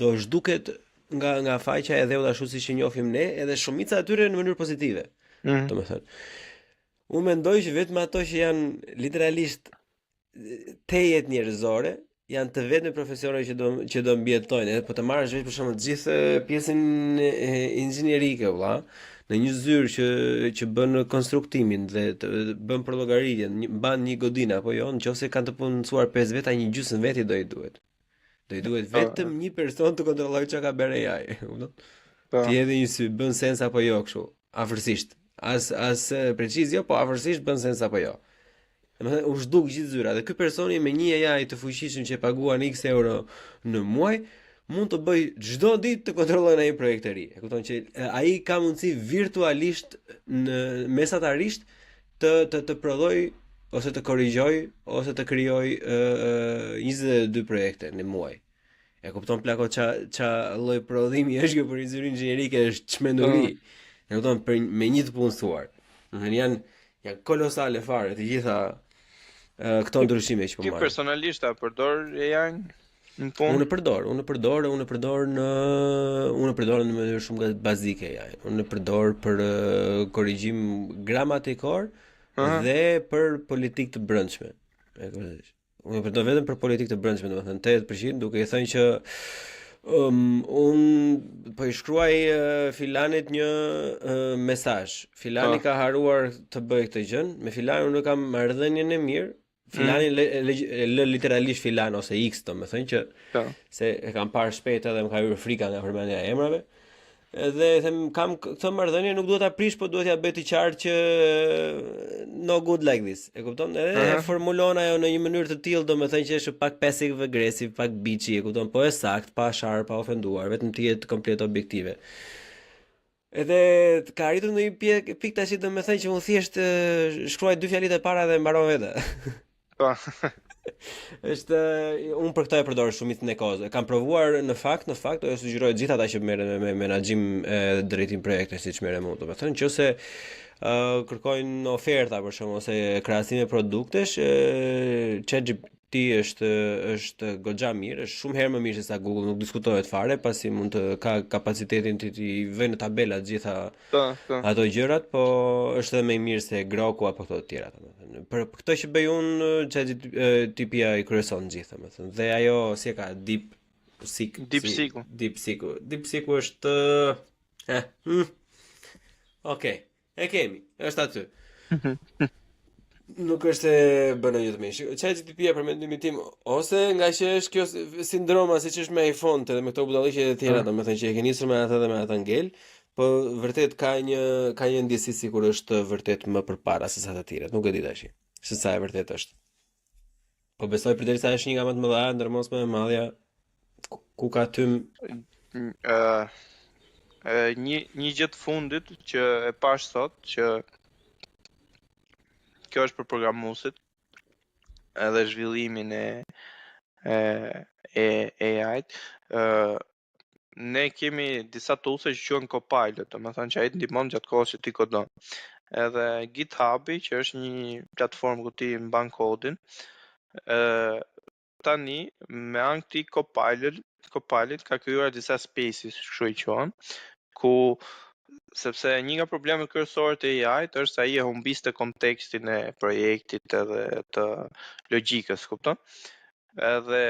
do zhduket nga faqja e dhëut ashtu siç e njohim ne, edhe shumica atyre në mënyrë pozitive. Domethënë, unë mendoj që vetëm ato që janë literalisht tejet njerëzore janë të vetme profesione që do mbijetojnë. Po të marrësh vetë për shembull gjithë pjesën inxhinierike, vëlla, në një zyrë që bën konstruktimin dhe të bën për llogaritjen, mban një godinë apo jo, nëse kanë të punësuar 5 veta, një gjysmë veti do i duhet. Do i duhet vetëm një person të kontrollojë çka ka bërë AI, kupton? Ti edhe një sy bën sens apo jo kështu, afërsisht. As preciz jo, po afërsisht bën sens apo jo. Domethënë u zhduk gjithë zyra dhe ky personi me një AI të fuqishëm që e paguan X euro në muaj mund të bëj çdo ditë të kontrollojë një projekt të ri. E kupton që ai ka mundësi virtualisht mesatarisht të prodhoj ose të korrigjoj ose të krijoj 22 projekte në muaj. E kupton plako ça lloj prodhimi është kjo për zyrën inxhinierike, është çmenduri. E kupton me një të punësuar. Domethënë janë kolosale fare të gjitha këto ndryshime që po marr. Ti personalisht a përdor AI në punë? Unë e përdor në mënyrë shumë bazike AI. Unë e përdor për korrigjim gramatikor dhe për politikë të brendshme. Unë e përdor vetëm për politikë të brendshme, domethënë 80%, duke i thënë që Unë po I shkruaj Filanit një mesazh. Filani ka haruar të bëj këtë gjën. Me Filanin unë kam marrëdhënien e mirë. Filani lë literalisht Filan ose X, domethënë që se e kam parë shpejt edhe më ka hyrë frika nga përmendja e emrave. Edhe them kam këtë marrëdhënie, nuk duhet ta prish, po duhet ja bëj të qartë që no good like this. E kupton? Edhe formulon ajo në një mënyrë të tillë, domethënë që është pak passive aggressive, pak bitchy, e kupton? Po është sakt, pa shar, pa ofenduar, vetëm të jetë komplet objektive. Edhe ka arritur në një pikë tash domethënë që unë thjesht shkruaj 2 fjalë të para dhe mbaron vetë. Po. Është unë për këtë e përdor shumicën e kohës. Kam provuar në fakt do ju sugjeroj gjithë ata që merren me menaxhim e drejtim projekte siç merrem unë, domethënë nëse kërkojnë oferta për shembull ose krahasime produktesh, ChatGPT është goxha mirë, është shumë herë më mirë se sa Google, nuk diskutohet fare, pasi mund të ka kapacitetin të vënë në tabela të gjitha ato gjërat, po është edhe më mirë se Groku apo këto të tjera, domethënë. Për këtë që bëj unë, ChatGPT-ja I kryeson gjithë, domethënë. Dhe ajo si e ka DeepSeek është Okej, e kemi, është aty. Nuk është e bënë një të mirë. ChatGPT-ja për mendimin tim, ose nga që është kjo sindroma siç është me iPhone-t edhe me këto budalliqe të tjera, domethënë që e ke nisur me atë dhe me atë ngel, po vërtet ka një ndjesi sikur është vërtet më përpara se sa të tjerat, nuk e di tash. Se sa e vërtet është. Po besoj përderisa është një nga më të mëdha, ndërmos më e madhja ku ka tym një gjë të fundit që e pash sot që kjo është për programuesit edhe zhvillimin e AI-t. Ne kemi disa toolse që quhen Copilot, domethënë që ai të ndihmon gjatë kohës që ti kodon. Edhe GitHub-i, që është një platformë ku ti mban kodin, tani me anë këtij Copilot ka krijuar disa spaces, kështu I quhen, ku sepse një nga problemet kryesore të AI-t është se ai e humbiste kontekstin e projektit edhe të logjikës, kupton? Edhe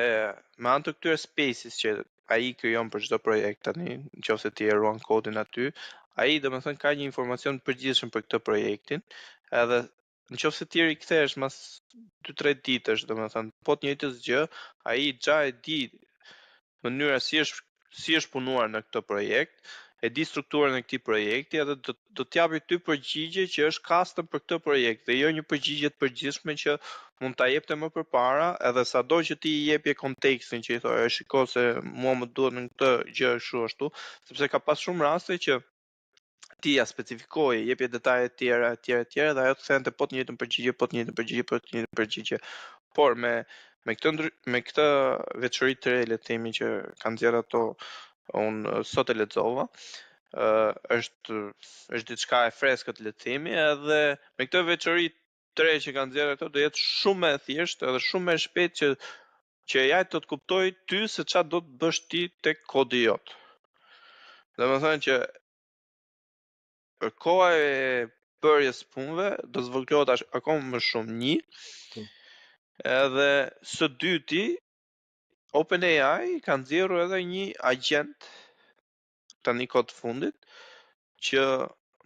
me anë të këtyre spaces që ai krijon për çdo projekt tani, nëse ti e ruan kodin aty, ai domethënë ka një informacion të përgjithshëm për këtë projektin, edhe nëse ti rikthesh mas 2-3 ditësh, domethënë po të njëjtës gjë, ai xha e di mënyra si është punuar në këtë projekt, e di strukturën e këtij projekti edhe do t'japi ty përgjigje që është custom për këtë projekt dhe jo një përgjigje të përgjithshme që mund ta jepte më përpara, edhe sado që ti I jepje kontekstin që I thonë, shiko se mua më duhet në këtë gjë kështu ashtu, sepse ka pas shumë raste që ti ja specifikoje, jepje detaje të tjera dhe ajo të thënte po të njëjtën përgjigje. Por me këtë veçori të re, le të themi që kanë nxjerrë ato, unë sot e lexova, është diçka e freskët, le të themi, edhe me këtë veçori të re që kanë nxjerrë ato do jetë shumë më e thjeshtë edhe shumë më e shpejtë që AI të kuptojë ty se çfarë do të bësh ti tek kodi jot. Domethënë që koha e bërjes punëve do zvogëlohet akoma më shumë edhe së dyti OpenAI ka nxjerrur edhe një agent tani kohë të fundit që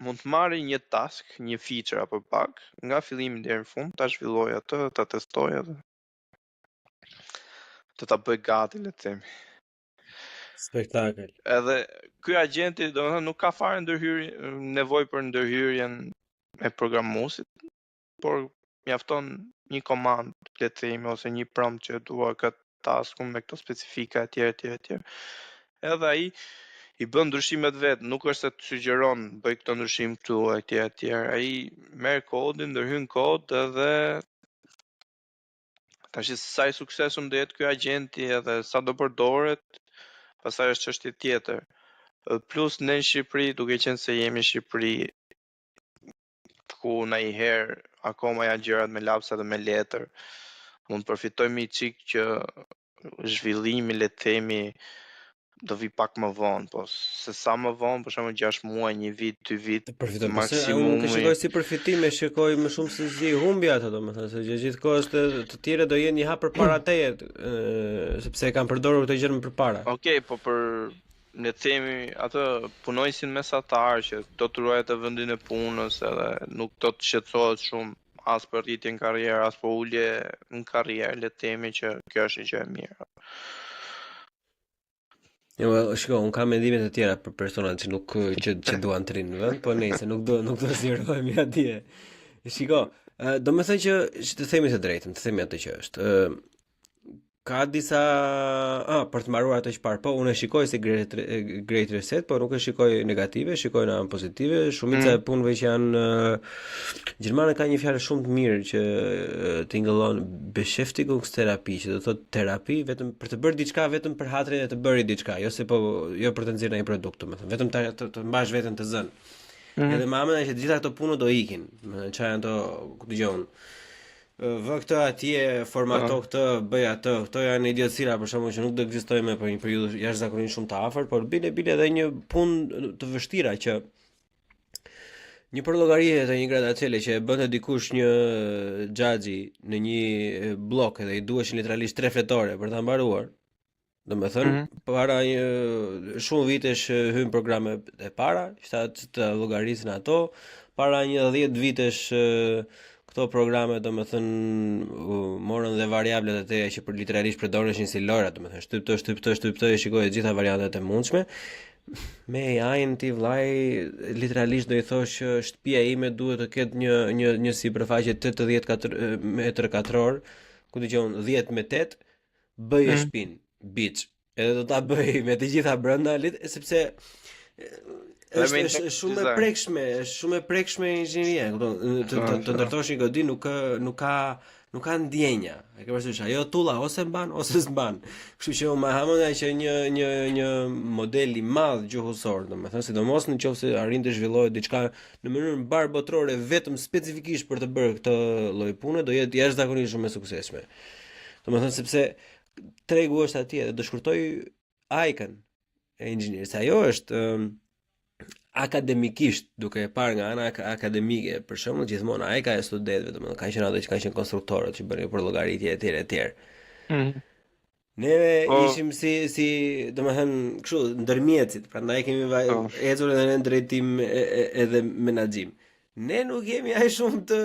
mund të marrë një task, një feature apo bug nga fillimi deri në fund, ta zhvilloj atë, ta testoj atë. Ta bëj gati, le të themi. Spektakël. Edhe ky agenti domethënë nuk ka fare nevojë për ndërhyrjen e programuesit, por mjafton një komand, le të themi, ose një prompt që dua këtë taskun me këto specifika etj. Edhe ai I bën ndryshimet vet, nuk është se të sugjeron bëj këtë ndryshim këtu etj. Ai merr kodin, ndërhyn kod edhe tash sa I suksesshëm do jetë ky agenti edhe sa do përdoret, pastaj është çështje tjetër. Plus ne në Shqipëri, duke qenë se jemi në Shqipëri ku ndonjëherë akoma janë gjërat me lapsa dhe me letër, mund përfitojmë një çik që zhvillimi, le të themi, do vi pak më vonë, po se sa më vonë, për shembull 6 muaj, 1 vit, 2 vit, Përfiton, po se unë nuk e shikoj si përfitim, e shikoj më shumë se si humbje ato, domethënë se gjithkohës të tjerë do jenë një hap përpara teje, sepse e kanë përdorur këtë gjë më përpara. Okej, po për le të themi atë punojësin mesatar që do të ruajë të vendin e punës edhe nuk do të shqetësohet shumë as për rritje në karrierë, as për ulje në karrierë, le të themi që kjo është një gjë e mirë. Jo, shiko, unë kam mendime të tjera për personat që nuk që duan të rinë në vend, po nejse, nuk do zgjerohemi atje. Shiko, do me thënë që të themi të drejtën, të themi atë që është. Ka disa për të mbaruar atë që parë, po unë e shikoj si great reset, po nuk e shikoj negative, shikoj në anë pozitive. Shumica e punëve që janë gjermanë ka një fjalë shumë të mirë që tingëllon beschäftigungsterapi, që do të thotë terapi vetëm për të bërë diçka, vetëm për hatrin e të bëri diçka, jo për të nxjerrë një produkt, domethënë, vetëm të mbash veten të zënë. Edhe më amen që të gjitha këto punë do ikin. Çfarë janë ato, ku dëgjon? Vë këtë atje, formato këtë, bëj atë, këto janë idiotësira për shkakun që nuk do ekzistojmë për një periudhë jashtëzakonisht shumë të afërt, por bile edhe një punë të vështira që një përllogari të një gradacele që e bënte dikush një xhaxhi në një blok edhe i duheshin literalisht 3 fletore për ta mbaruar. Domethënë, para shumë vitesh hyn programe e para, të llogarisin ato, para një 10 vitesh këto programe morën dhe variablet e teja që për literalisht përdoreshin si lojra, domethënë shtyptë, shikoj të gjitha variantet e mundshme. Me AI-n ti vllai literalisht do i thosh që shtëpia ime duhet të ketë një sipërfaqe 80 metër katror, ku dëgjon 10 me 8, bëj shtëpinë, bitch. Edhe do ta bëj me të gjitha brenda, sepse është shumë e prekshme inxhinieria, kupton? Të ndërtosh një godi nuk ka ndjenja. E ke parasysh, ajo tulla ose mban ose s'mban. Kështu që unë hamon që një model i madh gjuhësor, domethënë sidomos nëse arrin të zhvillohet diçka në mënyrë mbar botërore vetëm specifikisht për të bërë këtë lloj pune, do jetë jashtëzakonisht shumë e suksesshme. Domethënë sepse tregu është atje dhe do shkurtoj ajkën e inxhinierisë. Ajo është akademikisht, duke e parë nga ana akademike, për shembull, gjithmonë ai ka studentëve, domethënë kanë qenë ato që kanë qenë konstruktorët që bënin për llogaritje etj. Neve ishim si domethënë kështu ndërmjetësit, prandaj kemi ecur edhe në drejtim edhe menaxhim. Ne nuk jemi aq shumë të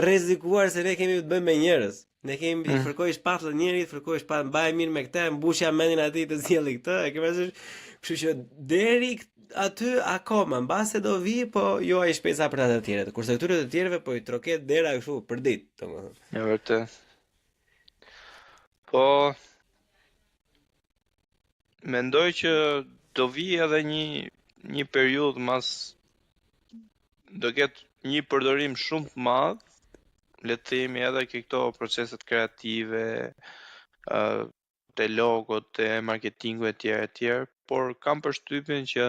rrezikuar se ne kemi të bëjmë me njerëz. Ne kemi i fërkoj shpatllën njerit, fërkoj shpatllën, mbaj mirë me këtë, mbushja mendin atij të zjelli këtë, e ke parasysh? Kështu që deri aty akoma mbase do vi, po jo ai shpesa për ata të tjerët. Kurse këtyre të tjerëve po i troket dera kështu për ditë, domethënë. Ja vërtet. Po mendoj që do vi edhe një periudhë mas do ketë një përdorim shumë të madh, le të themi edhe këto proceset kreative, të logot, të marketingu etj, por kam përshtypjen që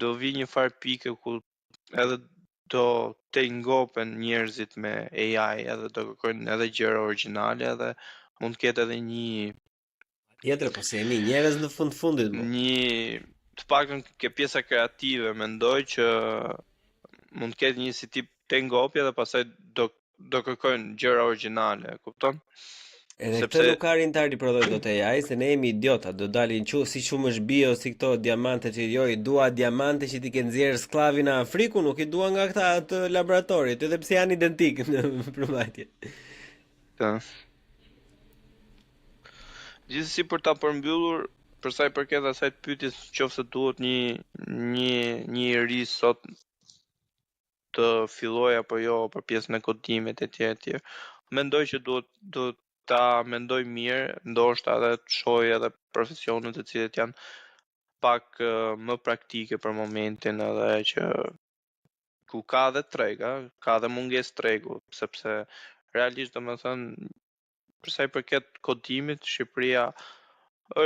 do vi një farë pike ku edhe do të ngopen njerëzit me AI, edhe do kërkojnë edhe gjëra origjinale, edhe mund të ketë edhe një tjetër, po se jemi njerëz në fundit. Një të paktën ke pjesa kreative, mendoj që mund të ketë një si tip të ngopje dhe pastaj do kërkojnë gjëra origjinale, kupton? Edhe këtë nuk ka rintar i prodhoj do të AI, se ne jemi idiota, do dalin si shumë është bio, si këto diamante që jo, i dua diamante që ti ke nxjerrë sklavin në Afriku, nuk i dua nga këta të laboratorit, edhe pse janë identik në përmbajtje. Gjithsesi për ta përmbyllur, për sa i përket asaj pyetjes nëse duhet një i ri sot të filloj apo jo për pjesën e kodimit etj. Mendoj që duhet ta mendoj mirë, ndoshta edhe të shohë edhe profesione të cilët janë pak më praktike për momentin, edhe që ku ka dhe treg, ka dhe mungesë tregu, sepse realisht domethënë për sa i përket kodimit, Shqipëria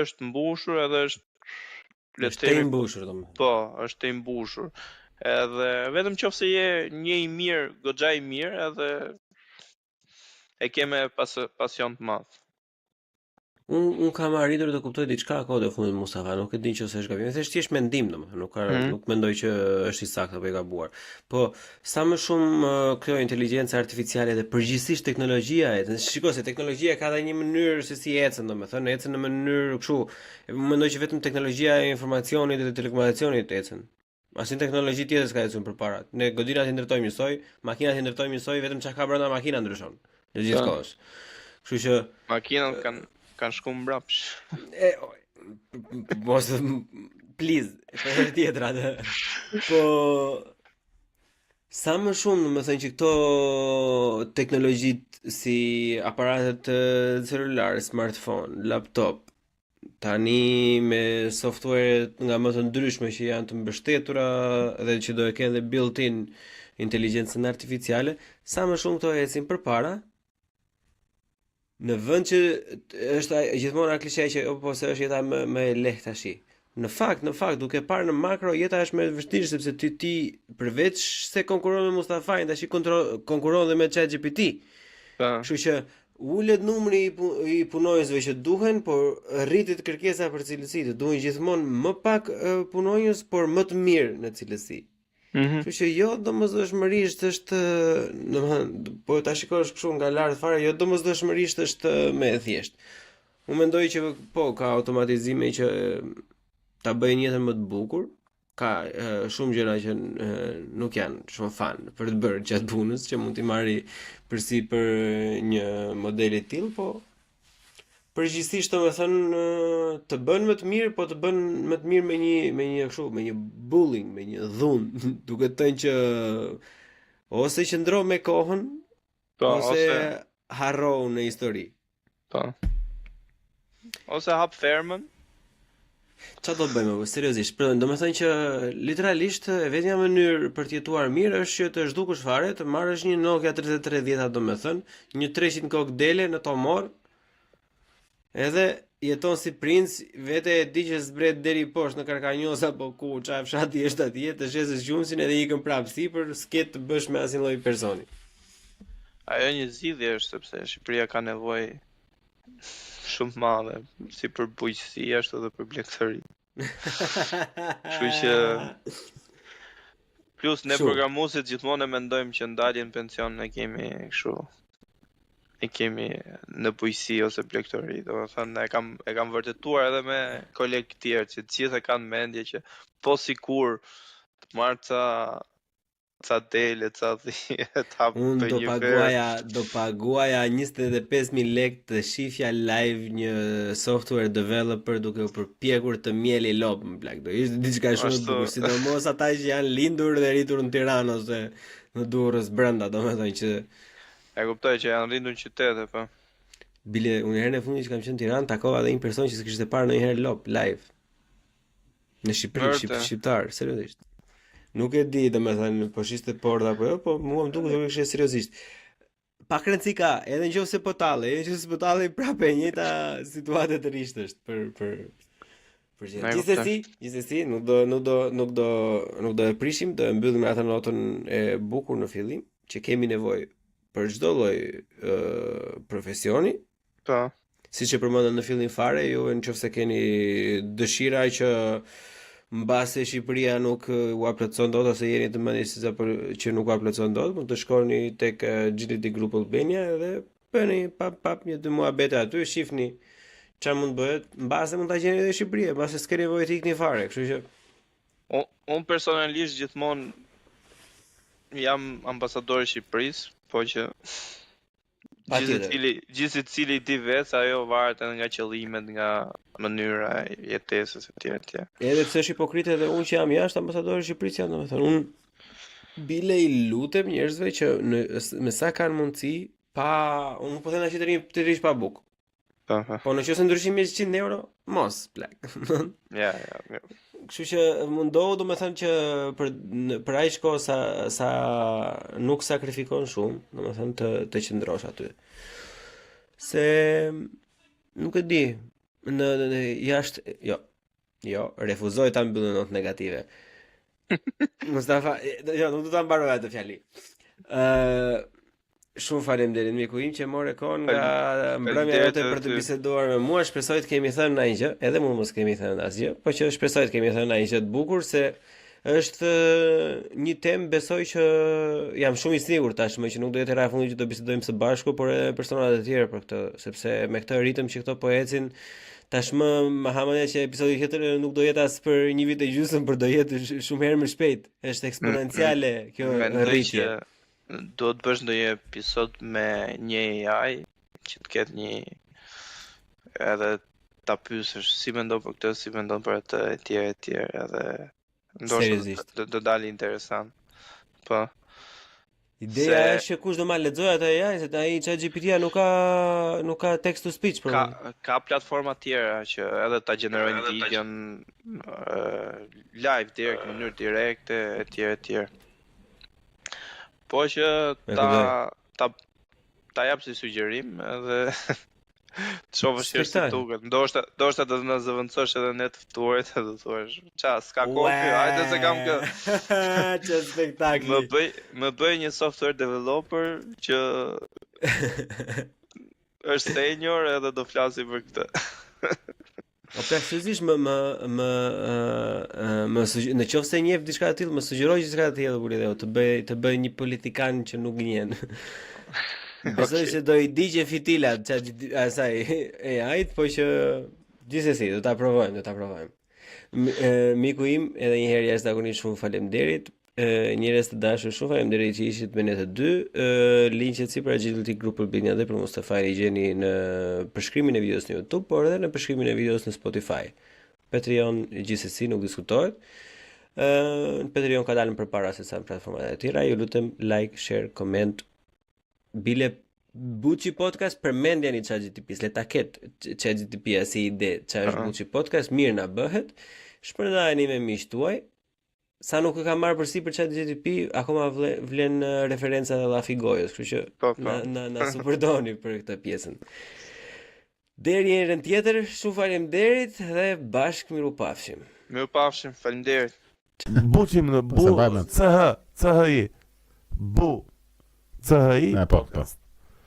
është mbushur edhe është e mbushur domethënë. Po, është e mbushur. Edhe vetëm qofse je një i mirë, goxha i mirë, edhe e ke me pasion të madh. Un kam arritur të kuptoj diçka kohë të fundit Mustafa, nuk e di nëse është gabim. Thjesht mendim domethënë, nuk mendoj që është i saktë apo i gabuar. Po sa më shumë kjo inteligjenca artificiale dhe përgjithsisht teknologjia, shikoj se teknologjia ka edhe një mënyrë se si ecën, domethënë ecën në mënyrë kështu. Mendoj që vetëm teknologjia e informacionit dhe telekomunikacionit ecën. Asnjë teknologji tjetër s'ka ecur përpara. Ne godinat i ndërtojmë njësoj, makinat i ndërtojmë njësoj, vetëm çka ka brenda makina ndryshon. Në gjithë kohës. Kështu që makinat kanë shku mbrapsh. Mos please, për herë tjetër atë. Po sa më shumë, domethënë që këto teknologjitë si aparatet celular, smartphone, laptop, tani me software nga më të ndryshme që janë të mbështetura dhe që do e kenë dhe built-in inteligjencën artificiale, sa më shumë këto ecin përpara, në vend që është gjithmonë klishe që po se është jeta më e lehtë tash. Në fakt, duke parë në makro, jeta është më e vështirë sepse ti përveç se konkuron me Mustafajin, tash konkuron dhe me ChatGPT. Kështu që ulet numri i punonjësve që duhen, por rritet kërkesa për cilësi. Duhen gjithmonë më pak punonjës, por më të mirë në cilësi. Kështu që jo domosdoshmërisht është, domethënë, po ta shikosh kështu nga lart fare, jo domosdoshmërisht është më e thjeshtë. Unë mendoj që po ka automatizime që ta bëjnë jetën më të bukur. Ka shumë gjëra që nuk janë shumë fan për të bërë gjatë punës, që mund t'i marri për një model i tillë, po përgjithsisht domethënë të bën më të mirë, po të bën më të mirë me një bullying, me një dhunë, duke thënë që ose qëndro me kohën, ose harro në histori. Po. Ose hap fermën. Çfarë do të bëjmë, seriozisht? Domethënë që literalisht e vetmja mënyrë për të jetuar mirë është që të zhdukesh fare, të marrësh një Nokia 3310, domethënë, një 300 kokë dele në tomor. Edhe jeton si princ, vete e di që zbret deri poshtë në Karkanjos apo ku çfarë fshati është atje, të shesësh gjumsin edhe ikën prapë sipër, s'ket të bësh me asnjë lloj personi. Ajo një zgjidhje është sepse Shqipëria ka nevojë shumë madhe, si për bujqësi ashtu edhe për blegëtëri. Kështu që plus ne programuesit gjithmonë mendojmë që ndaljen pension e kemi kështu. E kemi në bujqësi ose blegëtëri. Domethënë e kam vërtetuar edhe me kolegë të tjerë që të gjithë kanë mendje që po sikur të marr ca dele, ca hap unë do paguaja 25.000 lekë të shifja live një software developer duke u përpjekur të mjeli lop më plak. Do ishte diçka shumë e bukur, sidomos ata që janë lindur dhe rritur në Tiranë ose në Durrës brenda, domethënë që e kuptoj që janë rritur në qytete, po. Bile, unë herën e fundit që kam qenë në Tiranë, takova edhe një person që s'kishte parë ndonjëherë lop live. Në Shqipëri, shqiptar, seriozisht. Nuk e di, domethënë, po shiste porta apo jo, po mua më duket se kishte seriozisht. Pak rëndësi ka, edhe nëse po tallej, prapë e njëjta situatë të risht është për gjë. Gjithsesi, nuk do e prishim, do e mbyllim atë notën e bukur në fillim, që kemi nevojë për çdo lloj profesioni. Po. Siç e përmendëm në fillim fare, ju nëse keni dëshira që mbase Shqipëria nuk u plotson dot ose jeni të mendjes që nuk u plotson dot, mund të shkoni tek GDT Group Albania dhe bëni pap një dy muhabete aty, shihni çfarë mund bëhet, mbase mund ta gjeni edhe Shqipëria, mbase s'keni nevojë të ikni fare, kështu që unë personalisht gjithmonë jam ambasador i Shqipërisë, po që gjithë cili di vetë, ajo varet edhe nga qëllimet, nga mënyra e jetesës e tjerë. Edhe pse është hipokrite edhe unë që jam jashtë ambasadori i Shqipërisë, domethënë unë bile i lutem njerëzve që me sa kanë mundësi, unë nuk po them që të rish pa bukë. Po nëse ndryshimi është 100 euro, mos plak. Ja. Kështu që mundohu domethënë që për aq kohë sa nuk sakrifikon shumë, domethënë të qëndrosh aty. Se nuk e di, në jashtë jo, refuzoj ta mbyllë notë negative. Mustafa, jo, nuk do ta mbaroj atë fjali. Shumë faleminderit miku im që morë kohën nga mbrëmja jote për të biseduar me mua. Shpresoj të kemi thënë ndonjë gjë, edhe mund mos kemi thënë asgjë, por që shpresoj të kemi thënë ndonjë gjë të bukur se është një temë besoj që jam shumë i sigurt tashmë që nuk do jetë era e fundit që do bisedojmë së bashku, por edhe personat e tjerë për këtë, sepse me këtë ritëm që këto po ecin tashmë Mahamania që episodi tjetër nuk do jetë as për një vit e gjysmë, por do jetë shumë herë më shpejt. Është eksponenciale kjo rritje. Do të bësh ndonjë episod me një AI që të ketë një edhe ta pyesësh si mendon për këtë, si mendon për atë etj, edhe ndoshta do dalë interesant. Po. Ideja është që kush do ma lexojë atë AI, se ai ChatGPT-ja nuk ka text to speech për ka platforma tjera që edhe ta gjenerojnë videon live direkt në mënyrë direkte etj. Po që ta jap si sugjerim edhe të shohësh si duket. Ndoshta do të na zëvendësosh edhe ne të ftuarit edhe të thuash, "Ça, s'ka kohë, hajde se kam kë." Ç'është spektakli. Më bëj një software developer që është senior edhe do flasi për këtë. Po precisisht në qoftë se njeh diçka të tillë, më sugjeroj diçka të tillë kur ideu të bëj një politikan që nuk gjen. Besoj se do I digje fitilat asaj AI-t, po që gjithsesi do ta provojmë. Miku im, edhe një herë jashtëzakonisht shumë faleminderit. Njerëz të dashur, shumë faleminderit që ishit me ne të dy. Linqet si për agility group për Binja dhe për Mustafaj I gjeni në përshkrimin e videos në YouTube, por edhe në përshkrimin e videos në Spotify. Patreon gjithsesi nuk diskutohet. Në Patreon ka dalën përpara se sa platformat e tjera. Ju lutem like, share, comment. Bile Buçi Podcast përmendjen I ChatGPT-s, le ta ketë ChatGPT-a si ide, çfarë është Buçi Podcast, mirë na bëhet. Shpërndajeni me miqtë tuaj. Sa nuk e kam marrë përsi për ChatGPT, akoma vlen referenca dhe llafi gojës, kështu që na supportoni për këtë pjesën. Deri një herë tjetër, shumë faleminderit dhe bashkë mirupafshim. Mirupafshim, faleminderit. Buçim në bu, CHI, bu, CHI, podcast.